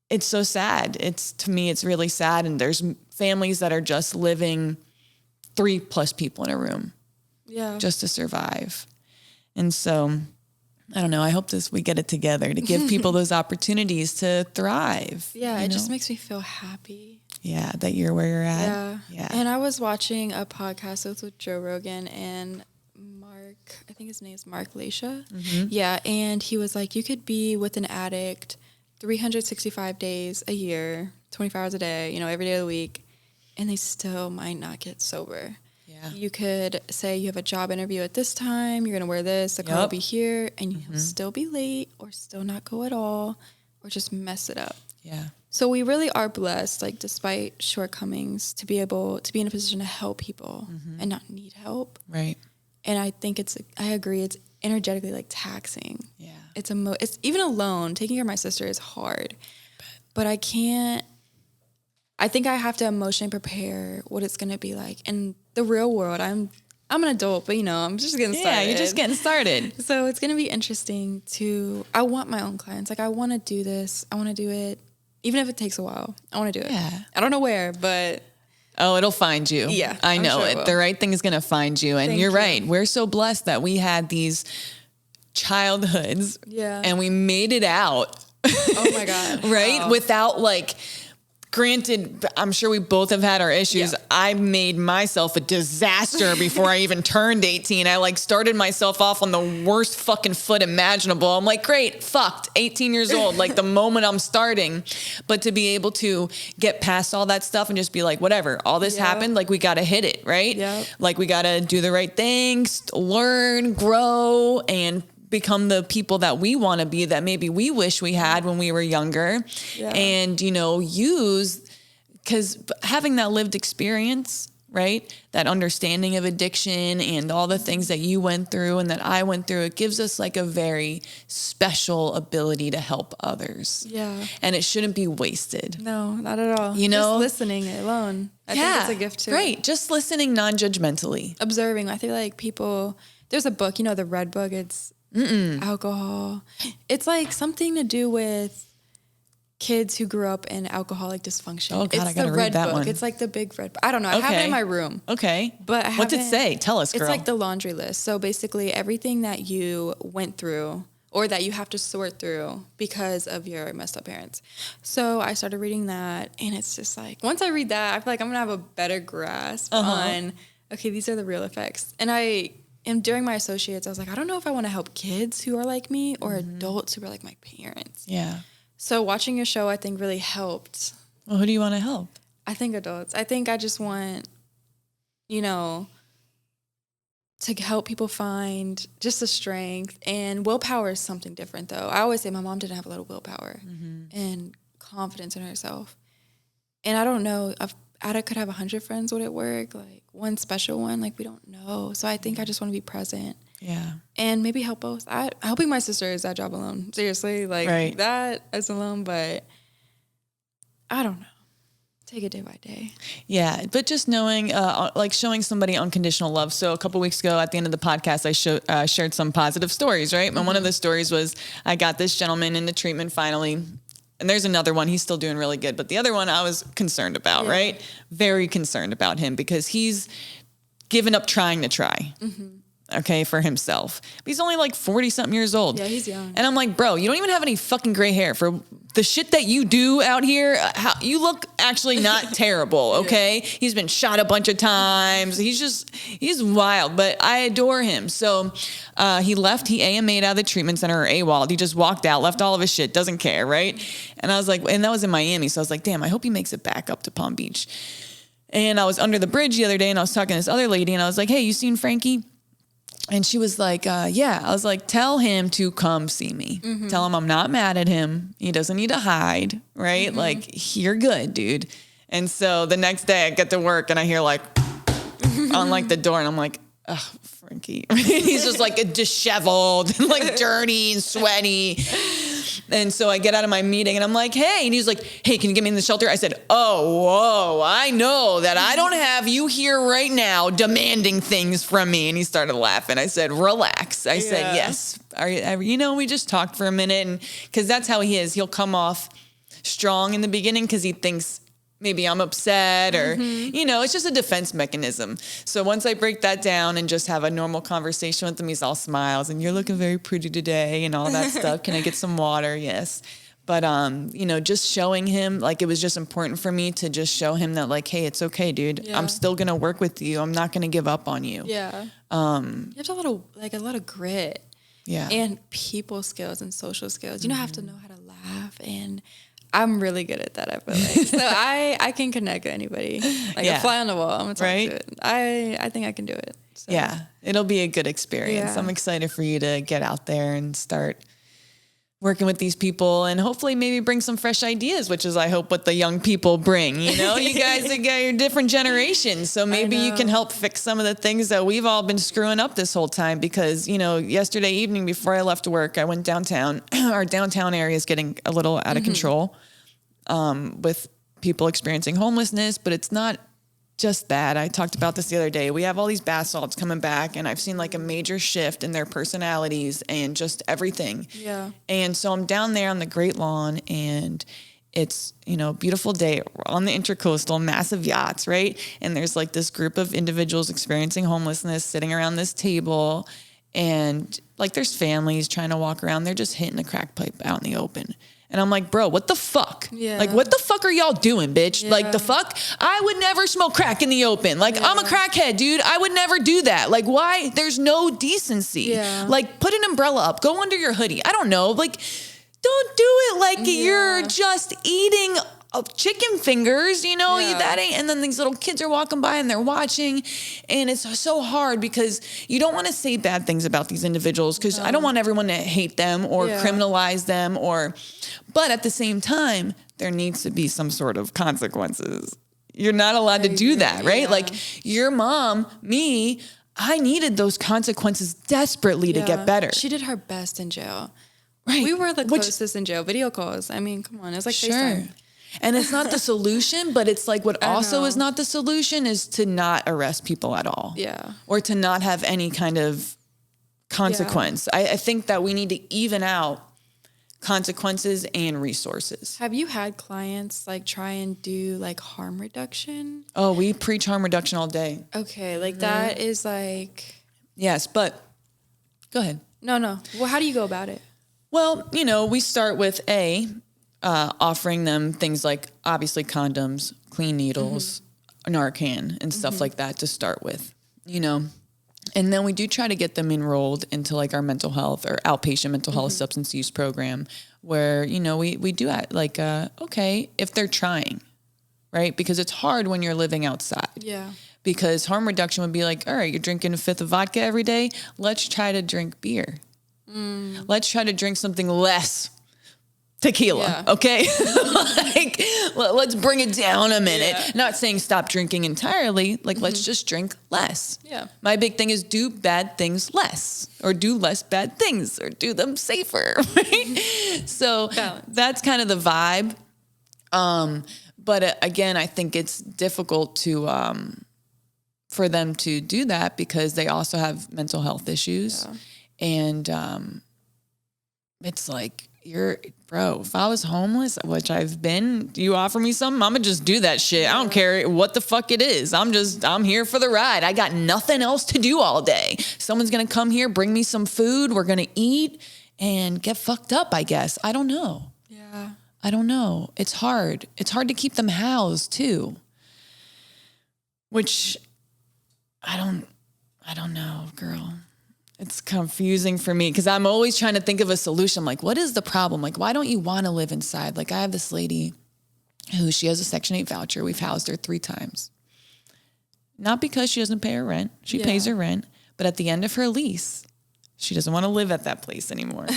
Speaker 1: it's so sad. To me, it's really sad. And there's families that are just living 3+ people in a room. Yeah. Just to survive. And so, I don't know. I hope we get it together to give people those opportunities to thrive.
Speaker 2: Yeah. It just makes me feel happy.
Speaker 1: Yeah. That you're where you're at.
Speaker 2: Yeah. And I was watching a podcast with Joe Rogan and I think his name is Mark Leisha. Mm-hmm. Yeah. And he was like, you could be with an addict 365 days a year, 24 hours a day, you know, every day of the week, and they still might not get sober. Yeah. You could say you have a job interview at this time, you're going to wear this, the car will be here, and you'll still be late or still not go at all or just mess it up. Yeah. So we really are blessed, like, despite shortcomings, to be able to be in a position to help people and not need help. Right. And I think I agree, it's energetically like taxing. Yeah. It's even alone, taking care of my sister is hard. But I think I have to emotionally prepare what it's going to be like in the real world. I'm an adult, but you know, I'm just getting started.
Speaker 1: Yeah, you're just getting started.
Speaker 2: So it's going to be interesting I want my own clients. Like, I want to do this. I want to do it. Even if it takes a while, I want to do it. Yeah. I don't know where, but
Speaker 1: oh, it'll find you. Yeah. I know it. The right thing is going to find you. And you're right. We're so blessed that we had these childhoods. Yeah. And we made it out.
Speaker 2: Oh my God.
Speaker 1: Right? Wow. Without like, granted, I'm sure we both have had our issues. Yeah. I made myself a disaster before I even turned 18. I like started myself off on the worst fucking foot imaginable. I'm like, great, fucked, 18 years old, like the moment I'm starting. But to be able to get past all that stuff and just be like, whatever, all this happened, like we got to hit it, right? Yep. Like we got to do the right things, learn, grow, and become the people that we want to be, that maybe we wish we had when we were younger. Yeah. And, you know, because having that lived experience, right, that understanding of addiction and all the things that you went through and that I went through, it gives us like a very special ability to help others. Yeah. And it shouldn't be wasted.
Speaker 2: No, not at all.
Speaker 1: You know,
Speaker 2: just listening alone. I think it's a gift too.
Speaker 1: Right. Just listening non-judgmentally.
Speaker 2: Observing. I feel like there's a book, you know, the Red Book, it's alcohol. It's like something to do with kids who grew up in alcoholic dysfunction. Oh God, I gotta read that one. It's like the big red book. I don't know. I have it in my room.
Speaker 1: Okay. But what's it say? Tell us, girl.
Speaker 2: It's like the laundry list. So basically everything that you went through or that you have to sort through because of your messed up parents. So I started reading that, and it's just like, once I read that, I feel like I'm gonna have a better grasp on, okay, these are the real effects. And during my associates, I was like, I don't know if I want to help kids who are like me or adults who are like my parents. Yeah. So watching your show, I think, really helped.
Speaker 1: Well, who do you want to help?
Speaker 2: I think adults. I think I just want, you know, to help people find just the strength. And willpower is something different, though. I always say my mom didn't have a lot of willpower and confidence in herself. And I don't know if I could have 100 friends, would it work? Like one special one, like we don't know. So I think I just want to be present. Yeah. And maybe help both. Helping my sister is that job alone. Seriously, like that is alone, but I don't know. Take it day by day.
Speaker 1: Yeah, but just knowing, like showing somebody unconditional love. So a couple weeks ago at the end of the podcast, I shared some positive stories, right? And one of the stories was I got this gentleman into treatment finally. And there's another one, he's still doing really good. But the other one I was concerned about, right? Very concerned about him because he's given up trying to try, okay, for himself. But he's only like 40-something years old.
Speaker 2: Yeah, he's young.
Speaker 1: And I'm like, bro, you don't even have any fucking gray hair. For the shit that you do out here, you look actually not terrible, okay? Yeah. He's been shot a bunch of times. He's wild, but I adore him. So he left. He AMA'd out of the treatment center, or AWOL. He just walked out, left all of his shit, doesn't care, right? And I was like, and that was in Miami. So I was like, damn, I hope he makes it back up to Palm Beach. And I was under the bridge the other day, and I was talking to this other lady, and I was like, hey, you seen Frankie? And she was like, yeah. I was like, tell him to come see me. Mm-hmm. Tell him I'm not mad at him. He doesn't need to hide, right? Mm-hmm. Like, you're good, dude. And so the next day I get to work and I hear like on like the door, and I'm like, oh, Frankie. He's just like disheveled and like dirty and sweaty. And so I get out of my meeting and I'm like, hey, and he's like, hey, can you get me in the shelter? I said, oh, whoa, I know that I don't have you here right now demanding things from me. And he started laughing. I said, relax. I said, yes. We just talked for a minute, and because that's how he is. He'll come off strong in the beginning because he thinks maybe I'm upset, or, it's just a defense mechanism. So once I break that down and just have a normal conversation with him, he's all smiles and you're looking very pretty today and all that stuff. Can I get some water? Yes. But, just showing him, like, it was just important for me to just show him that, like, hey, it's okay, dude. Yeah. I'm still going to work with you. I'm not going to give up on you. Yeah. You
Speaker 2: have a lot of grit. Yeah. And people skills and social skills. You have to know how to laugh, and I'm really good at that, I feel like. So I can connect with anybody. Like a fly on the wall. I'm going to talk to it. I think I can do it. So.
Speaker 1: Yeah. It'll be a good experience. Yeah. I'm excited for you to get out there and start working with these people, and hopefully maybe bring some fresh ideas, which is, I hope, what the young people bring. You guys are your different generations. So maybe you can help fix some of the things that we've all been screwing up this whole time, because, yesterday evening before I left work, I went downtown. Our downtown area is getting a little out of control with people experiencing homelessness, but it's not just that. I talked about this the other day. We have all these bath salts coming back, and I've seen like a major shift in their personalities and just everything. Yeah. And so I'm down there on the Great Lawn, and it's, beautiful day on the Intercoastal, massive yachts, right? And there's like this group of individuals experiencing homelessness sitting around this table, and like there's families trying to walk around. They're just hitting the crack pipe out in the open. And I'm like, bro, what the fuck? Yeah. Like, what the fuck are y'all doing, bitch? Yeah. Like, the fuck? I would never smoke crack in the open. Like, I'm a crackhead, dude. I would never do that. Like, why? There's no decency. Yeah. Like, put an umbrella up. Go under your hoodie. I don't know. Like, don't do it like you're just eating chicken fingers, that ain't, and then these little kids are walking by and they're watching, and it's so hard because you don't want to say bad things about these individuals, because I don't want everyone to hate them or criminalize them, but at the same time, there needs to be some sort of consequences. You're not allowed to do that, right? Yeah. Like your mom, me, I needed those consequences desperately to get better.
Speaker 2: She did her best in jail. Right. We were the closest in jail. Video calls. I mean, come on. It was like FaceTime.
Speaker 1: And it's not the solution, but it's like what also is not the solution is to not arrest people at all. Yeah. Or to not have any kind of consequence. Yeah. I think that we need to even out consequences and resources.
Speaker 2: Have you had clients like try and do like harm reduction?
Speaker 1: Oh, we preach harm reduction all day.
Speaker 2: Okay. Like that is like.
Speaker 1: Yes, but go ahead.
Speaker 2: No. Well, how do you go about it?
Speaker 1: Well, we start with offering them things like obviously condoms, clean needles, Narcan, and stuff like that to start with, And then we do try to get them enrolled into like our mental health or outpatient mental health substance use program where, we do like, okay, if they're trying, right? Because it's hard when you're living outside. Yeah. Because harm reduction would be like, all right, you're drinking a fifth of vodka every day. Let's try to drink beer. Let's try to drink something less tequila, okay? Like, let's bring it down a minute. Yeah. Not saying stop drinking entirely. Like, let's just drink less. Yeah. My big thing is do bad things less, or do less bad things, or do them safer, right? So that's kind of the vibe. But again, I think it's difficult to for them to do that because they also have mental health issues. Yeah. And it's like, bro, if I was homeless, which I've been, you offer me something, I'm gonna just do that shit. I don't care what the fuck it is. I'm here for the ride. I got nothing else to do all day. Someone's gonna come here, bring me some food. We're gonna eat and get fucked up, I guess. I don't know. Yeah. I don't know. It's hard. It's hard to keep them housed too. Which I don't know, girl. It's confusing for me because I'm always trying to think of a solution. I'm like, what is the problem? Like, why don't you want to live inside? Like, I have this lady who she has a Section 8 voucher. We've housed her 3 times. Not because she doesn't pay her rent. She pays her rent. But at the end of her lease, she doesn't want to live at that place anymore.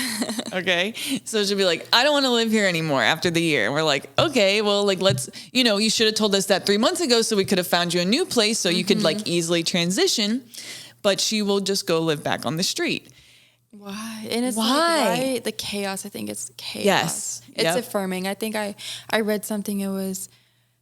Speaker 1: Okay. So she'll be like, I don't want to live here anymore after the year. And we're like, okay, well, like, let's, you should have told us that 3 months ago so we could have found you a new place so you could like easily transition. But she will just go live back on the street.
Speaker 2: Why? And it's
Speaker 1: Why?
Speaker 2: The chaos. I think it's chaos.
Speaker 1: Yes.
Speaker 2: It's affirming. I think I read something. It was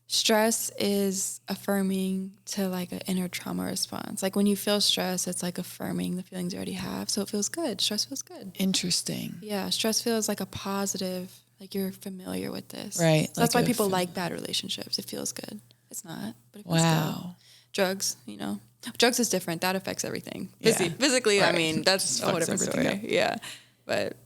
Speaker 2: stress is affirming to like an inner trauma response. Like when you feel stress, it's like affirming the feelings you already have. So it feels good. Stress feels good.
Speaker 1: Interesting.
Speaker 2: Yeah. Stress feels like a positive, like you're familiar with this.
Speaker 1: Right.
Speaker 2: So that's why people like bad relationships. It feels good. It's not, but it feels good. Drugs, Drugs is different. That affects everything. Physically, right. I mean, that's a whole different story. Up. Yeah. But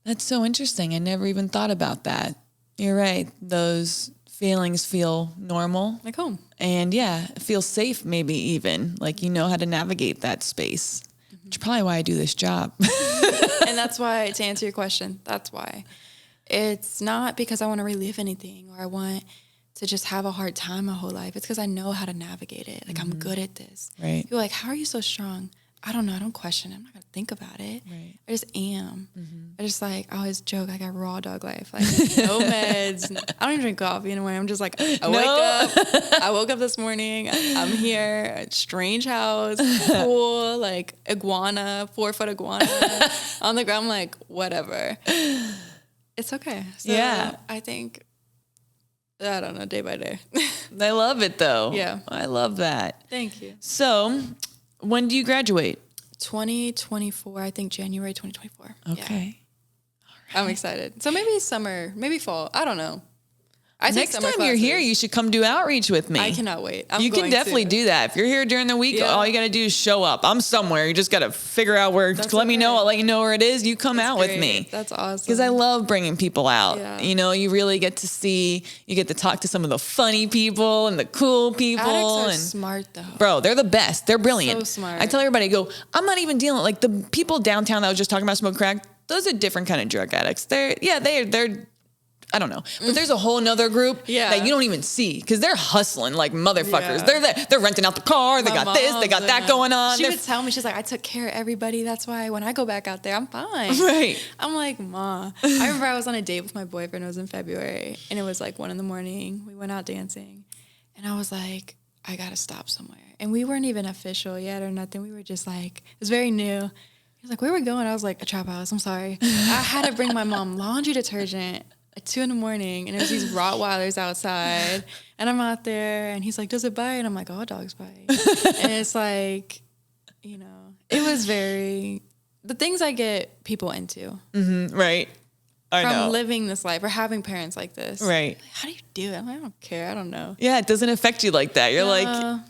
Speaker 1: that's so interesting. I never even thought about that. You're right. Those feelings feel normal.
Speaker 2: Like home.
Speaker 1: And feel safe maybe even. Like you know how to navigate that space. Which is probably why I do this job.
Speaker 2: And that's why, to answer your question, that's why. It's not because I want to relive anything or I want to just have a hard time my whole life. It's because I know how to navigate it. Like, I'm good at this.
Speaker 1: Right.
Speaker 2: People are like, how are you so strong? I don't know. I don't question it. I'm not going to think about it.
Speaker 1: Right.
Speaker 2: I just am. I just I always joke, I got raw dog life. Like, no meds. I don't even drink coffee anymore. I'm just like, I wake up. I woke up this morning. I'm here. Strange house. Pool. Like, iguana. 4-foot iguana. On the ground. I'm like, whatever. It's okay. So I think... I don't know, day by day.
Speaker 1: I love it though.
Speaker 2: Yeah.
Speaker 1: I love that.
Speaker 2: Thank you.
Speaker 1: So, when do you graduate?
Speaker 2: 2024, I think January 2024.
Speaker 1: Okay.
Speaker 2: Yeah. Right. I'm excited. So maybe summer, maybe fall. I don't know.
Speaker 1: Next time you're here, you should come do outreach with me.
Speaker 2: I cannot wait.
Speaker 1: You can definitely do that. If you're here during the week, all you got to do is show up. I'm somewhere. You just got to figure out where. Let me know. I'll let you know where it is. You come out with me.
Speaker 2: That's awesome.
Speaker 1: Because I love bringing people out. Yeah. You really get to see. You get to talk to some of the funny people and the cool people.
Speaker 2: Addicts are smart though.
Speaker 1: Bro, they're the best. They're brilliant.
Speaker 2: So smart.
Speaker 1: I tell everybody, I'm not even dealing like the people downtown that I was just talking about smoke crack. Those are different kind of drug addicts. They're I don't know, but there's a whole nother group that you don't even see because they're hustling like motherfuckers. Yeah. They're renting out the car. They got this, they got that going on.
Speaker 2: She would tell me, she's like, I took care of everybody. That's why when I go back out there, I'm fine.
Speaker 1: Right.
Speaker 2: I'm like, Ma. I remember I was on a date with my boyfriend. It was in February, and it was like 1 a.m. We went out dancing, and I was like, I gotta stop somewhere. And we weren't even official yet or nothing. We were just like, it was very new. He was like, where are we going? I was like, a trap house. I'm sorry. I had to bring my mom laundry detergent at 2 a.m, and it was these Rottweilers outside, and I'm out there, and he's like, does it bite? And I'm like, all dogs bite. And it's like, it was the things I get people into. Mm-hmm,
Speaker 1: right. I know.
Speaker 2: From living this life or having parents like this.
Speaker 1: Right.
Speaker 2: Like, how do you do it? I'm like, I don't care. I don't know.
Speaker 1: Yeah, it doesn't affect you like that. You're like, and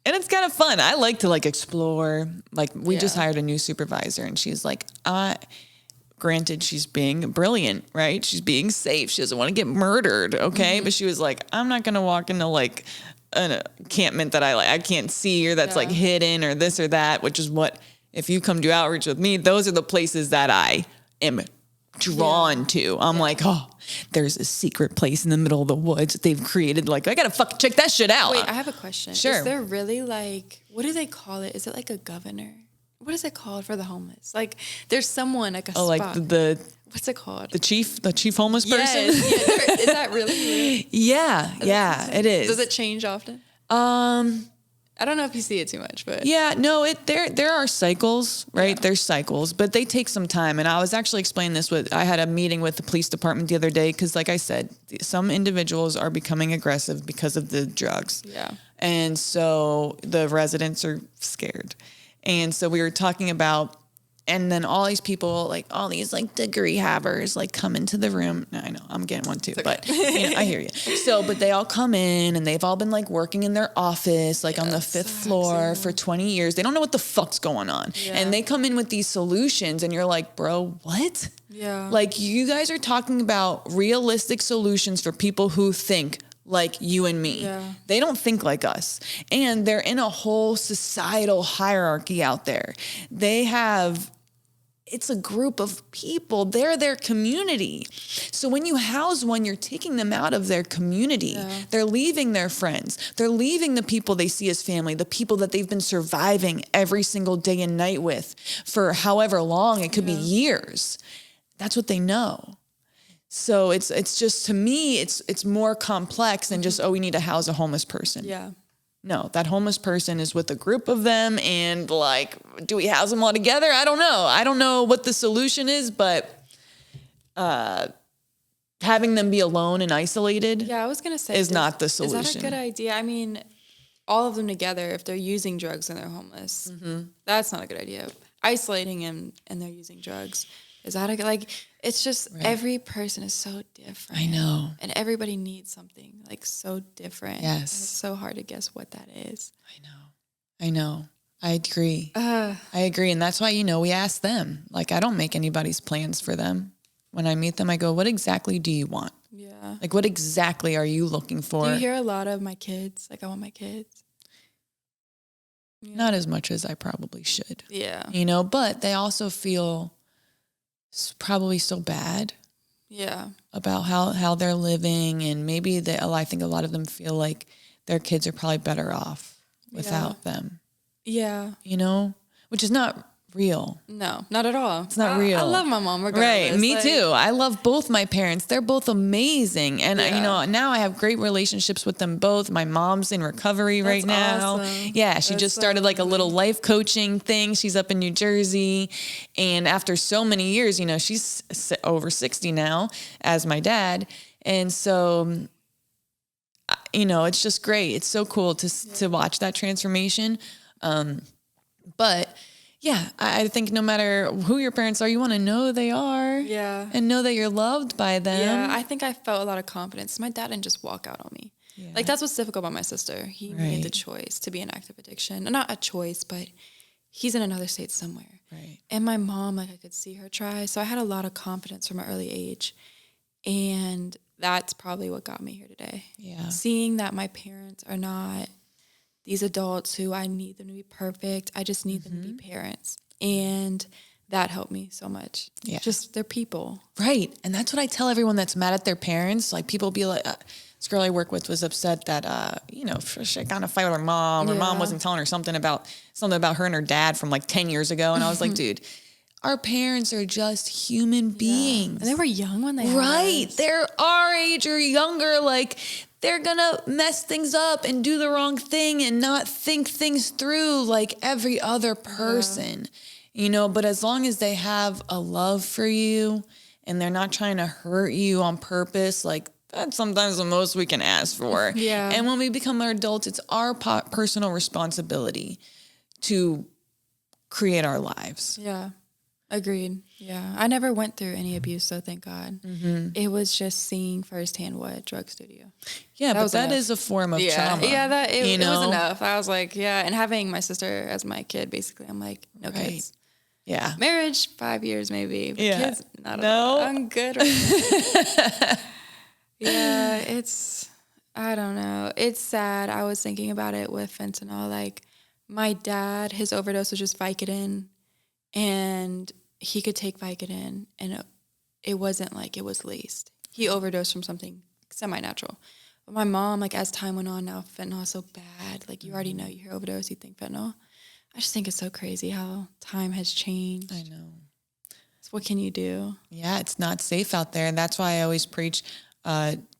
Speaker 1: it's kind of fun. I like to explore. Like we just hired a new supervisor, and she's like, granted, she's being brilliant, right? She's being safe. She doesn't want to get murdered, okay? Mm-hmm. But she was like, I'm not going to walk into an encampment that I can't see or that's hidden or this or that, which is what, if you come do outreach with me, those are the places that I am drawn to. I'm like, there's a secret place in the middle of the woods that they've created. Like, I got to fucking check that shit out.
Speaker 2: Wait, I have a question.
Speaker 1: Sure.
Speaker 2: Is there really what do they call it? Is it like a governor? What is it called for the homeless? Like, there's someone like a spot.
Speaker 1: Like the
Speaker 2: what's it called?
Speaker 1: The chief homeless person.
Speaker 2: Yes, is that really?
Speaker 1: Yeah, it is.
Speaker 2: Does it change often? I don't know if you see it too much, but
Speaker 1: there are cycles, right? Yeah. There's cycles, but they take some time. And I was actually explaining this I had a meeting with the police department the other day because, like I said, some individuals are becoming aggressive because of the drugs.
Speaker 2: Yeah,
Speaker 1: and so the residents are scared. And so we were talking about, And then all these people, like all these like degree havers, like come into the room. I know I'm getting one too, but I hear you. So, but they all come in and they've all been like working in their office, like on the 5th floor for 20 years. They don't know what the fuck's going on. Yeah. And they come in with these solutions and you're like, bro, what? Yeah. Like you guys are talking about realistic solutions for people who think like you and me. Yeah. They don't think like us. And they're in a whole societal hierarchy out there. It's a group of people. They're their community. So when you house one, you're taking them out of their community. Yeah. They're leaving their friends. They're leaving the people they see as family, the people that they've been surviving every single day and night with for however long. It could be years. That's what they know. So it's just, to me, it's more complex than just, we need to house a homeless person. Yeah. No, that homeless person is with a group of them, and like, do we house them all together? I don't know. I don't know what the solution is, but having them be alone and isolated,
Speaker 2: I was gonna say,
Speaker 1: is not the solution.
Speaker 2: Is that a good idea? I mean, all of them together, if they're using drugs and they're homeless, that's not a good idea. Isolating them and they're using drugs, is that it's just every person is so different.
Speaker 1: I know.
Speaker 2: And everybody needs something like so different.
Speaker 1: Yes.
Speaker 2: And it's so hard to guess what that is.
Speaker 1: I know. I agree. I agree. And that's why, we ask them. Like, I don't make anybody's plans for them. When I meet them, I go, what exactly do you want? Yeah. Like, what exactly are you looking for?
Speaker 2: Do you hear a lot of my kids? Like, I want my kids.
Speaker 1: Yeah. Not as much as I probably should.
Speaker 2: Yeah.
Speaker 1: But they also feel probably so bad. Yeah. About how they're living, and maybe I think a lot of them feel like their kids are probably better off without them. Yeah. Which is not real.
Speaker 2: No, not at all.
Speaker 1: It's not real.
Speaker 2: I love my mom regardless.
Speaker 1: Right, me too. I love both my parents. They're both amazing. And, now I have great relationships with them both. My mom's in recovery right now. Awesome. Yeah, she just started like a little life coaching thing. She's up in New Jersey. And after so many years, she's over 60 now, as my dad. And so, it's just great. It's so cool to watch that transformation. But yeah, I think no matter who your parents are, you want to know who they are. Yeah. And know that you're loved by them.
Speaker 2: Yeah, I think I felt a lot of confidence. My dad didn't just walk out on me. Yeah. Like, that's what's difficult about my sister. He made the choice to be in active addiction. Not a choice, but he's in another state somewhere. Right. And my mom, I could see her try. So I had a lot of confidence from an early age. And that's probably what got me here today. Yeah. Seeing that my parents are not these adults who I need them to be perfect. I just need them to be parents. And that helped me so much. Yeah. Just, they're people.
Speaker 1: Right. And that's what I tell everyone that's mad at their parents. Like, people be like, this girl I work with was upset that, she got in a fight with her mom. Her mom wasn't telling her something about her and her dad from like 10 years ago. And I was like, dude, our parents are just human beings.
Speaker 2: And they were young when they had us.
Speaker 1: They're our age or younger. Like, they're going to mess things up and do the wrong thing and not think things through like every other person, but as long as they have a love for you and they're not trying to hurt you on purpose, like, that's sometimes the most we can ask for. Yeah. And when we become adults, it's our personal responsibility to create our lives.
Speaker 2: Yeah. Agreed. Yeah. I never went through any abuse, so thank God. Mm-hmm. It was just seeing firsthand what drugs do to you.
Speaker 1: Yeah, but that is a form of trauma.
Speaker 2: Yeah, it was enough. I was like, and having my sister as my kid, basically, I'm like, no kids. Yeah. Marriage, 5 years maybe. Yeah. Kids, not at all. I'm good right now. I don't know. It's sad. I was thinking about it with fentanyl. Like, my dad, his overdose was just Vicodin, and he could take Vicodin, and it wasn't like it was laced. He overdosed from something semi-natural. But my mom, like, as time went on, now fentanyl is so bad. Like, you already know, you hear overdose, you think fentanyl. I just think it's so crazy how time has changed.
Speaker 1: I know.
Speaker 2: So what can you do?
Speaker 1: Yeah, it's not safe out there. And that's why I always preach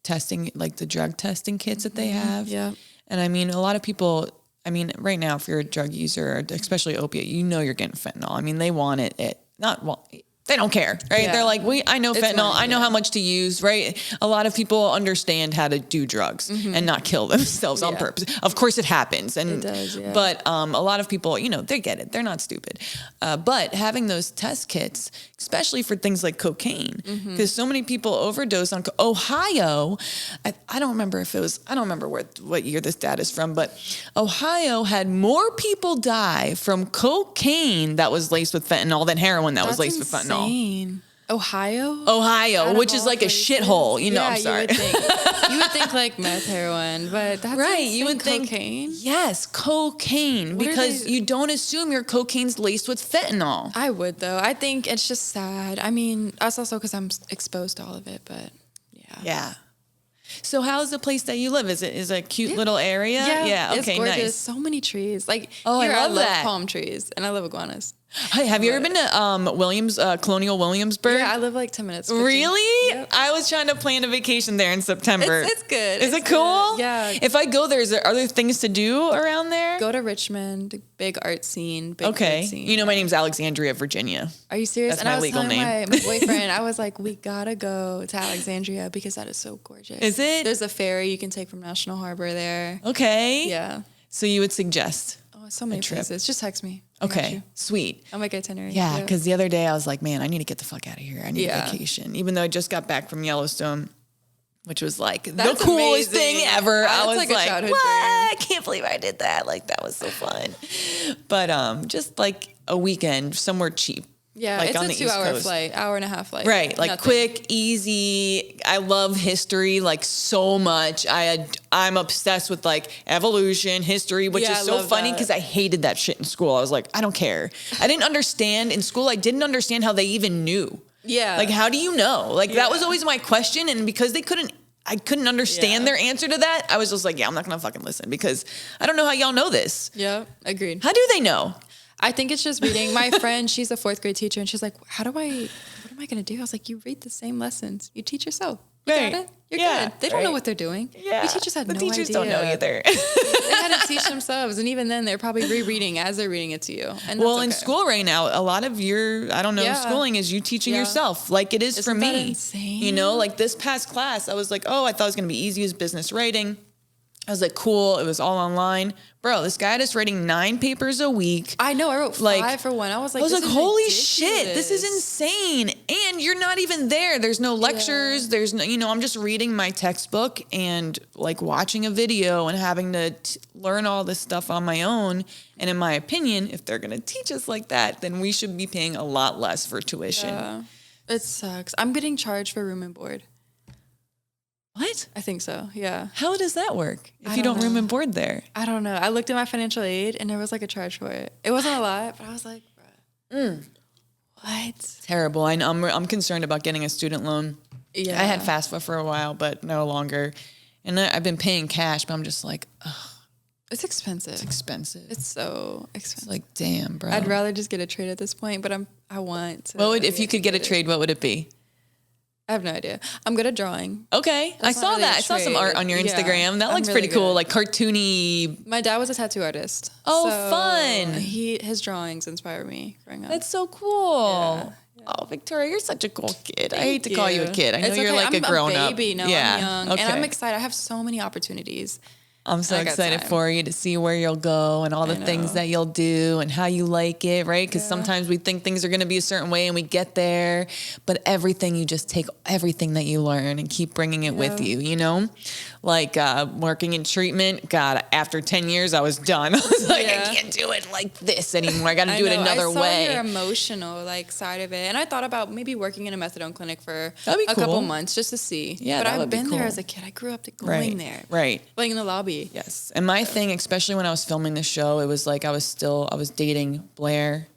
Speaker 1: testing, like the drug testing kits that they have. Yeah. And I mean, a lot of people, right now, if you're a drug user, especially opiate, you're getting fentanyl. I mean, they want it. They're They don't care, right?
Speaker 2: Yeah.
Speaker 1: They're like, I know
Speaker 2: It's
Speaker 1: fentanyl.
Speaker 2: money,
Speaker 1: I know how much to use, right? A lot of people understand how to do drugs and not kill themselves on purpose. Of course it happens. And,
Speaker 2: it does, yeah.
Speaker 1: But a lot of people, they get it. They're not stupid. But having those test kits, especially for things like cocaine, because so many people overdose on Ohio. I don't remember what year this data is from, but Ohio had more people die from cocaine that was laced with fentanyl than heroin that was laced with fentanyl. Ohio, which is like a shithole. I'm sorry.
Speaker 2: You would think like meth, heroin, but that's
Speaker 1: right.
Speaker 2: Insane.
Speaker 1: You would think
Speaker 2: cocaine.
Speaker 1: Yes, cocaine, because you don't assume your cocaine's laced with fentanyl.
Speaker 2: I would though. I think it's just sad. I mean, that's also because I'm exposed to all of it, but yeah.
Speaker 1: Yeah. So how's the place that you live? Is it a cute little area?
Speaker 2: Yeah.
Speaker 1: Okay,
Speaker 2: it's gorgeous.
Speaker 1: nice.
Speaker 2: So many trees. Like
Speaker 1: I love
Speaker 2: love
Speaker 1: that.
Speaker 2: palm trees, and I love iguanas.
Speaker 1: Hey, have you ever been to Colonial Williamsburg?
Speaker 2: Yeah, I live like 10 minutes. 15.
Speaker 1: Really?
Speaker 2: Yep.
Speaker 1: I was trying to plan a vacation there in September.
Speaker 2: It's good.
Speaker 1: Is it cool?
Speaker 2: Yeah.
Speaker 1: If I go there, are there things to do around there?
Speaker 2: Go to Richmond, big art scene. Big
Speaker 1: Okay.
Speaker 2: art scene.
Speaker 1: My name's Alexandria, Virginia.
Speaker 2: Are you serious?
Speaker 1: That's
Speaker 2: and
Speaker 1: my
Speaker 2: I was
Speaker 1: legal
Speaker 2: telling
Speaker 1: name.
Speaker 2: my boyfriend, I was like, we gotta go to Alexandria because that is so gorgeous.
Speaker 1: Is it?
Speaker 2: There's a ferry you can take from National Harbor there.
Speaker 1: Okay.
Speaker 2: Yeah.
Speaker 1: So you would suggest?
Speaker 2: Oh, so many
Speaker 1: trip.
Speaker 2: places. Just text me. I got
Speaker 1: Okay.
Speaker 2: you.
Speaker 1: Sweet.
Speaker 2: I'll make an itinerary.
Speaker 1: Yeah, because the other day I was like, man, I need to get the fuck out of here. I need a
Speaker 2: Yeah.
Speaker 1: vacation. Even though I just got back from Yellowstone, which was like
Speaker 2: That's
Speaker 1: the coolest
Speaker 2: amazing.
Speaker 1: thing ever. I
Speaker 2: That's
Speaker 1: was
Speaker 2: like a
Speaker 1: like,
Speaker 2: childhood
Speaker 1: what?
Speaker 2: dream.
Speaker 1: I can't believe I did that. Like, that was so fun. But just like a weekend somewhere cheap.
Speaker 2: Yeah,
Speaker 1: like
Speaker 2: it's
Speaker 1: on
Speaker 2: a
Speaker 1: the East
Speaker 2: 2-hour
Speaker 1: Coast.
Speaker 2: flight, hour and a half flight.
Speaker 1: Right, like
Speaker 2: Nothing.
Speaker 1: quick, easy. I love history like so much. I'm obsessed with like evolution, history, which
Speaker 2: Yeah,
Speaker 1: is
Speaker 2: I
Speaker 1: so
Speaker 2: love
Speaker 1: funny
Speaker 2: that.
Speaker 1: because I hated that shit in school. I was like, I don't care. I didn't understand in school. I didn't understand how they even knew.
Speaker 2: Yeah.
Speaker 1: Like, how do you know? Like, that was
Speaker 2: Yeah.
Speaker 1: always my question. And because I couldn't understand their answer to that, I was just like, yeah, I'm not going to fucking listen because I don't know how y'all know this.
Speaker 2: Yeah, agreed.
Speaker 1: How do they know?
Speaker 2: I think it's just reading. My friend, she's a 4th grade teacher, and she's like, what am I going to do? I was like, you read the same lessons. You teach yourself. You
Speaker 1: Right.
Speaker 2: got it. You're
Speaker 1: Yeah,
Speaker 2: good. They don't know
Speaker 1: right.
Speaker 2: what they're doing.
Speaker 1: Yeah.
Speaker 2: The teachers had
Speaker 1: the
Speaker 2: no
Speaker 1: teachers
Speaker 2: idea.
Speaker 1: don't know either.
Speaker 2: They had to teach themselves. And even then, they're probably rereading as they're reading it to you. And
Speaker 1: Well,
Speaker 2: that's
Speaker 1: in
Speaker 2: okay.
Speaker 1: school right now, a lot of
Speaker 2: Yeah.
Speaker 1: schooling is you teaching
Speaker 2: Yeah.
Speaker 1: yourself like it is for
Speaker 2: Isn't that
Speaker 1: me.
Speaker 2: insane?
Speaker 1: Like this past class, I was like, oh, I thought it was going to be easy as business writing. I was like, cool. It was all online. Bro, this guy had us writing 9 papers a week.
Speaker 2: I know. I wrote 5 for one. I was like, this is
Speaker 1: holy
Speaker 2: ridiculous.
Speaker 1: shit, this is insane. And you're not even there. There's no lectures. There's no, I'm just reading my textbook and like watching a video and having to learn all this stuff on my own. And in my opinion, if they're going to teach us like that, then we should be paying a lot less for tuition.
Speaker 2: Yeah. It sucks. I'm getting charged for room and board.
Speaker 1: What?
Speaker 2: I think so. Yeah.
Speaker 1: How does that work if
Speaker 2: I
Speaker 1: you
Speaker 2: don't
Speaker 1: don't room
Speaker 2: know.
Speaker 1: and board there?
Speaker 2: I don't know. I looked at my financial aid and there was like a charge for it. It wasn't a lot, but I was like, bruh. What?
Speaker 1: Terrible. I'm concerned about getting a student loan.
Speaker 2: Yeah.
Speaker 1: I had FAFSA for a while, but no longer. And I've been paying cash, but I'm just like, ugh,
Speaker 2: It's expensive.
Speaker 1: it's expensive.
Speaker 2: It's so expensive.
Speaker 1: It's like, damn, bro.
Speaker 2: I'd rather just get a trade at this point, but I want to.
Speaker 1: What would, if you could get a trade, what would it be?
Speaker 2: I have no idea. I'm good at drawing.
Speaker 1: Okay.
Speaker 2: That's
Speaker 1: I
Speaker 2: not
Speaker 1: saw
Speaker 2: really
Speaker 1: that.
Speaker 2: a
Speaker 1: I saw some art on your
Speaker 2: trade. Yeah,
Speaker 1: Instagram. That
Speaker 2: I'm
Speaker 1: looks
Speaker 2: really
Speaker 1: pretty cool.
Speaker 2: good.
Speaker 1: Like cartoony.
Speaker 2: My dad was a tattoo artist.
Speaker 1: Oh,
Speaker 2: so
Speaker 1: fun.
Speaker 2: His drawings inspire me growing up.
Speaker 1: That's so cool.
Speaker 2: Yeah.
Speaker 1: Oh, Victoria, you're such a cool kid. I hate to call you a
Speaker 2: Thank
Speaker 1: kid. I know
Speaker 2: It's
Speaker 1: you're
Speaker 2: okay.
Speaker 1: like
Speaker 2: I'm
Speaker 1: a grown up.
Speaker 2: baby. No,
Speaker 1: yeah.
Speaker 2: I'm young.
Speaker 1: Okay.
Speaker 2: And I'm excited. I have so many opportunities.
Speaker 1: I'm so
Speaker 2: I got
Speaker 1: excited
Speaker 2: time.
Speaker 1: for you to see where you'll go and all the
Speaker 2: I
Speaker 1: things
Speaker 2: know.
Speaker 1: that you'll do and how you like it, right? Because
Speaker 2: Yeah.
Speaker 1: sometimes we think things are going to be a certain way and we get there, but you just take everything that you learn and keep bringing it with
Speaker 2: Yeah.
Speaker 1: you, Like working in treatment, God, after 10 years, I was done. I was like,
Speaker 2: Yeah.
Speaker 1: I can't do it like this anymore. I got to
Speaker 2: I
Speaker 1: do it
Speaker 2: know.
Speaker 1: another
Speaker 2: I saw
Speaker 1: way.
Speaker 2: your emotional side of it, and I thought about maybe working in a methadone clinic for
Speaker 1: That'd be
Speaker 2: a couple
Speaker 1: cool.
Speaker 2: months just to see.
Speaker 1: Yeah,
Speaker 2: but
Speaker 1: that
Speaker 2: I've
Speaker 1: would be
Speaker 2: been there
Speaker 1: cool.
Speaker 2: as a kid. I grew up going
Speaker 1: Right,
Speaker 2: there,
Speaker 1: right.
Speaker 2: playing in the lobby.
Speaker 1: Yes. And my thing, especially when I was filming the show, it was like I was dating Blair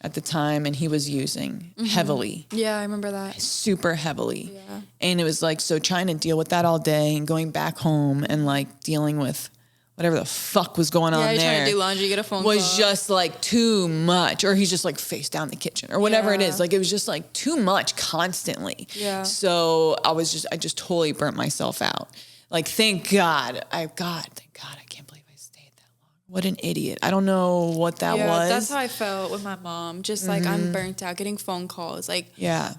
Speaker 1: at the time and he was using heavily,
Speaker 2: Yeah, I remember that.
Speaker 1: super heavily.
Speaker 2: Yeah.
Speaker 1: And it was like, so trying to deal with that all day and going back home and like dealing with whatever the fuck was going on
Speaker 2: Yeah, you're
Speaker 1: there
Speaker 2: trying to do laundry, you get a phone
Speaker 1: was
Speaker 2: call.
Speaker 1: just like too much. Or he's just like face down in the kitchen or whatever it
Speaker 2: Yeah.
Speaker 1: is. Like it was just like too much constantly.
Speaker 2: Yeah.
Speaker 1: So I just totally burnt myself out. Like, thank God I can't believe I stayed that long. What an idiot. I don't know what that was.
Speaker 2: That's how I felt with my mom. Just like, I'm burnt out, getting phone calls. Like,
Speaker 1: yeah.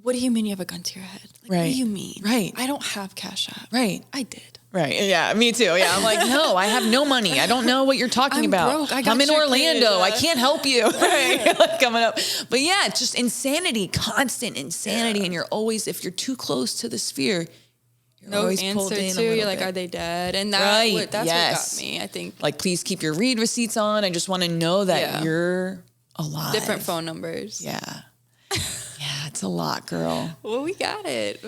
Speaker 2: What do you mean you have a gun to your head? Like,
Speaker 1: Right.
Speaker 2: What do you mean?
Speaker 1: Right.
Speaker 2: I don't have Cash App.
Speaker 1: Right.
Speaker 2: I did.
Speaker 1: Right. Yeah, me too. Yeah. I'm like, no, I have no money. I don't know what you're talking
Speaker 2: I'm
Speaker 1: about.
Speaker 2: broke.
Speaker 1: I'm in
Speaker 2: your
Speaker 1: Orlando.
Speaker 2: kid.
Speaker 1: I can't help you. Right. Like coming up. But yeah, it's just insanity, constant insanity. And you're always, if you're too close to the sphere, you're
Speaker 2: No
Speaker 1: always
Speaker 2: answer
Speaker 1: pulled in a
Speaker 2: to.
Speaker 1: little
Speaker 2: You're like,
Speaker 1: bit.
Speaker 2: are they dead? And
Speaker 1: Right.
Speaker 2: what got me, I think.
Speaker 1: Like, please keep your read receipts on. I just want to know that you're alive.
Speaker 2: Different phone numbers.
Speaker 1: Yeah. Yeah, it's a lot, girl.
Speaker 2: Well, we got it.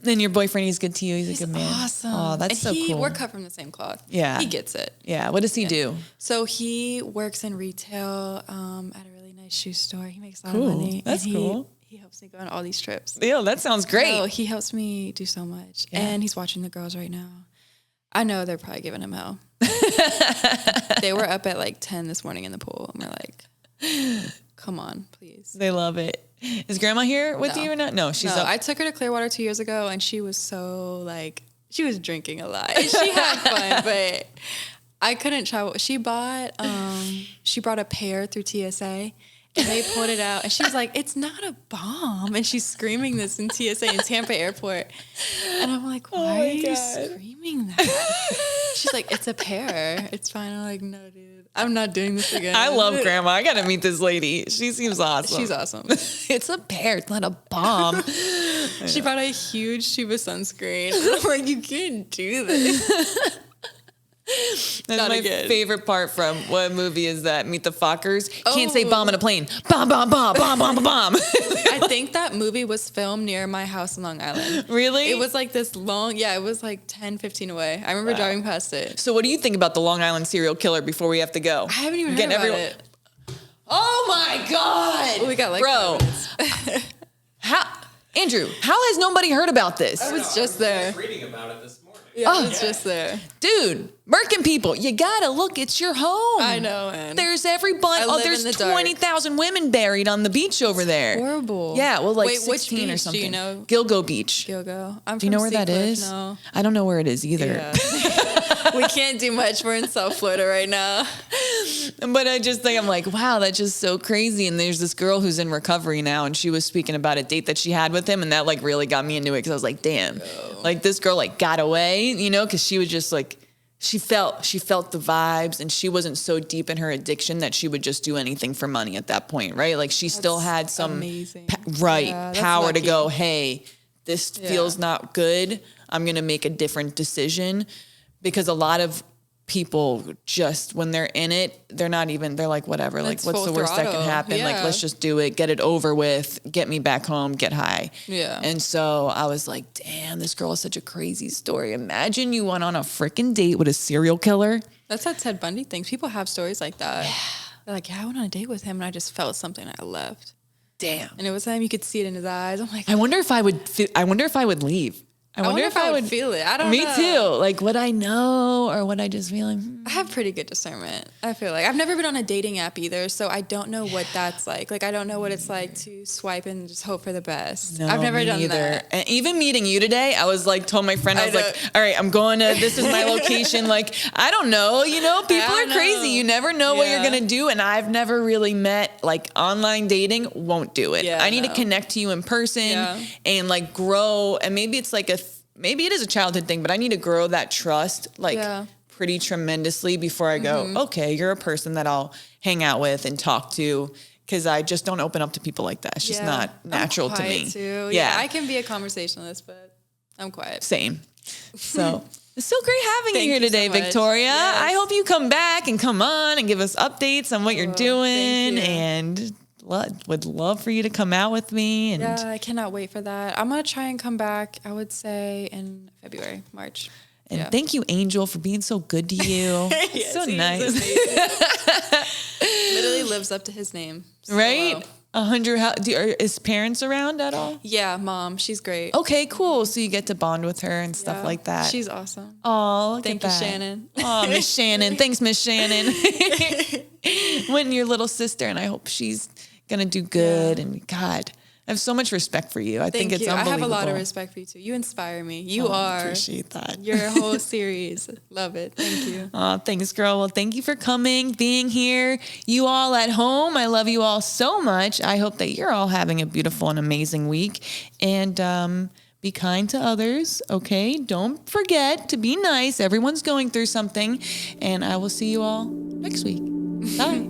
Speaker 1: And your boyfriend, he's good to you. He's a good man.
Speaker 2: Awesome.
Speaker 1: Oh, that's
Speaker 2: and
Speaker 1: so cool.
Speaker 2: We're cut from the same cloth.
Speaker 1: Yeah.
Speaker 2: He gets it.
Speaker 1: Yeah. What does he do?
Speaker 2: So he works in retail at a really nice shoe store. He makes a lot
Speaker 1: Cool.
Speaker 2: of money.
Speaker 1: That's cool.
Speaker 2: He helps me go on all these trips.
Speaker 1: Yeah, that sounds great.
Speaker 2: So he helps me do so much.
Speaker 1: Yeah.
Speaker 2: And he's watching the girls right now. I know they're probably giving him hell. They were up at like 10 this morning in the pool. And we're like, come on, please.
Speaker 1: They love it. Is grandma here with
Speaker 2: No.
Speaker 1: you or not? No, she's up.
Speaker 2: I took her to Clearwater 2 years ago, and she was so like, she was drinking a lot. She had fun, but I couldn't travel. She brought a pear through TSA, and they pulled it out, and she was like, "It's not a bomb," and she's screaming this in TSA in Tampa Airport, and I'm like, "Why are you screaming that?" She's like, "It's a pear. It's fine." I'm like, "No, dude, I'm not doing this again."
Speaker 1: I love grandma. I got to meet this lady. She seems awesome.
Speaker 2: She's awesome.
Speaker 1: It's a pear. It's not a bomb.
Speaker 2: She brought a huge tube of sunscreen. I'm like, you can't do this.
Speaker 1: That's
Speaker 2: Not
Speaker 1: my
Speaker 2: again.
Speaker 1: favorite part from what movie is that? Meet the Fockers. Can't say bomb in a plane. Bomb, bomb, bomb, bomb, bomb, bomb.
Speaker 2: I think that movie was filmed near my house in Long Island.
Speaker 1: Really?
Speaker 2: It was like this long, it was like 10, 15 away. I remember driving past it.
Speaker 1: So what do you think about the Long Island serial killer before we have to go?
Speaker 2: I haven't even heard
Speaker 1: Getting
Speaker 2: about
Speaker 1: everyone-
Speaker 2: it.
Speaker 1: Oh my God.
Speaker 2: We got like
Speaker 1: Bro.
Speaker 2: 5 minutes.
Speaker 1: Andrew, how has nobody heard about this?
Speaker 2: I was just there.
Speaker 3: Reading about it this morning.
Speaker 2: Yeah, I was just there.
Speaker 1: Dude, Merkin people, you gotta look. It's your home.
Speaker 2: I know, man.
Speaker 1: There's everybody.
Speaker 2: I
Speaker 1: Oh,
Speaker 2: live
Speaker 1: there's
Speaker 2: in the dark.
Speaker 1: 20,000 women buried on the beach over there.
Speaker 2: Horrible.
Speaker 1: Yeah, well, like
Speaker 2: Wait, which
Speaker 1: 16 or
Speaker 2: beach?
Speaker 1: something.
Speaker 2: Do you know?
Speaker 1: Gilgo Beach.
Speaker 2: Gilgo. I'm
Speaker 1: Do you know where that is?
Speaker 2: No.
Speaker 1: I don't know where it is either.
Speaker 2: Yeah. We can't do much. We're in South Florida right now.
Speaker 1: But I just think, I'm like, wow, that's just so crazy. And there's this girl who's in recovery now, and she was speaking about a date that she had with him, and that like really got me into it because I was like, damn, like this girl like got away, you know, because she was just like, she felt the vibes, and she wasn't so deep in her addiction that she would just do anything for money at that point, right? Like she still had some
Speaker 2: amazing.
Speaker 1: Yeah,
Speaker 2: that's
Speaker 1: power to
Speaker 2: lucky.
Speaker 1: go, hey, this feels not good. I'm going to make a different decision, because a lot of people just, when they're in it, they're like, whatever, like
Speaker 2: It's
Speaker 1: what's the
Speaker 2: full
Speaker 1: worst that can
Speaker 2: throttle.
Speaker 1: happen? Like,
Speaker 2: Yeah.
Speaker 1: let's just do it, get it over with, get me back home, get high.
Speaker 2: Yeah.
Speaker 1: And so I was like, damn, this girl is such a crazy story. Imagine you went on a freaking date with a serial killer.
Speaker 2: That's how Ted Bundy thinks. People have stories like that. Yeah. They're like, I went on a date with him and I just felt something and I left.
Speaker 1: Damn.
Speaker 2: And it was him. You could see it in his eyes. I'm like,
Speaker 1: I wonder if I would leave. I wonder if I would
Speaker 2: feel it. I don't know.
Speaker 1: Me too. Like, would I know, or would I just be like,
Speaker 2: I have pretty good discernment. I feel like I've never been on a dating app either, so I don't know what that's like. Like, I don't know what it's like to swipe and just hope for the best.
Speaker 1: no,
Speaker 2: I've never
Speaker 1: me
Speaker 2: done
Speaker 1: neither.
Speaker 2: that.
Speaker 1: And even meeting you today, I was like, told my friend, I was
Speaker 2: I
Speaker 1: like,
Speaker 2: know.
Speaker 1: all right, I'm going to, this is my location. Like, I don't know, you know, people
Speaker 2: I
Speaker 1: are
Speaker 2: know.
Speaker 1: crazy. You never know what you're
Speaker 2: Yeah.
Speaker 1: going to do. And I've never really met, like, online dating won't do it.
Speaker 2: Yeah,
Speaker 1: I need to
Speaker 2: no.
Speaker 1: connect to you in person and like grow. And maybe it's like maybe it is a childhood thing, but I need to grow that trust like pretty tremendously before I go, okay, you're a person that I'll hang out with and talk to, because I just don't open up to people like that. It's just not natural
Speaker 2: I'm
Speaker 1: to
Speaker 2: quiet
Speaker 1: me.
Speaker 2: Too.
Speaker 1: Yeah.
Speaker 2: I can be a conversationalist, but I'm quiet.
Speaker 1: Same. So it's so great having you
Speaker 2: Thank
Speaker 1: here
Speaker 2: you so
Speaker 1: today,
Speaker 2: much.
Speaker 1: Victoria.
Speaker 2: Yes.
Speaker 1: I hope you come back and come on and give us updates on what you're doing,
Speaker 2: thank you.
Speaker 1: and would love for you to come out with me. And
Speaker 2: Yeah, I cannot wait for that. I'm going to try and come back, I would say, in February, March.
Speaker 1: And thank you, Angel, for being so good to you. It's so nice.
Speaker 2: Literally lives up to his name. So
Speaker 1: Right?
Speaker 2: well.
Speaker 1: 100. Is parents around at all?
Speaker 2: Yeah, mom. She's great.
Speaker 1: Okay, cool. So you get to bond with her and stuff
Speaker 2: Yeah,
Speaker 1: like that.
Speaker 2: She's awesome.
Speaker 1: Oh,
Speaker 2: Thank you, Shannon.
Speaker 1: Oh, Miss Shannon. Thanks, Miss Shannon. Went your little sister, and I hope she's gonna do good. And God, I have so much respect for you. I think it's unbelievable.
Speaker 2: I have a lot of respect for you too. You inspire me. You are.
Speaker 1: Appreciate that.
Speaker 2: Your whole series. Love it. Thank you.
Speaker 1: Thanks, girl. Well, thank you for coming, being here. You all at home, I love you all so much. I hope that you're all having a beautiful and amazing week. And be kind to others, okay? Don't forget to be nice. Everyone's going through something. And I will see you all next week. Bye.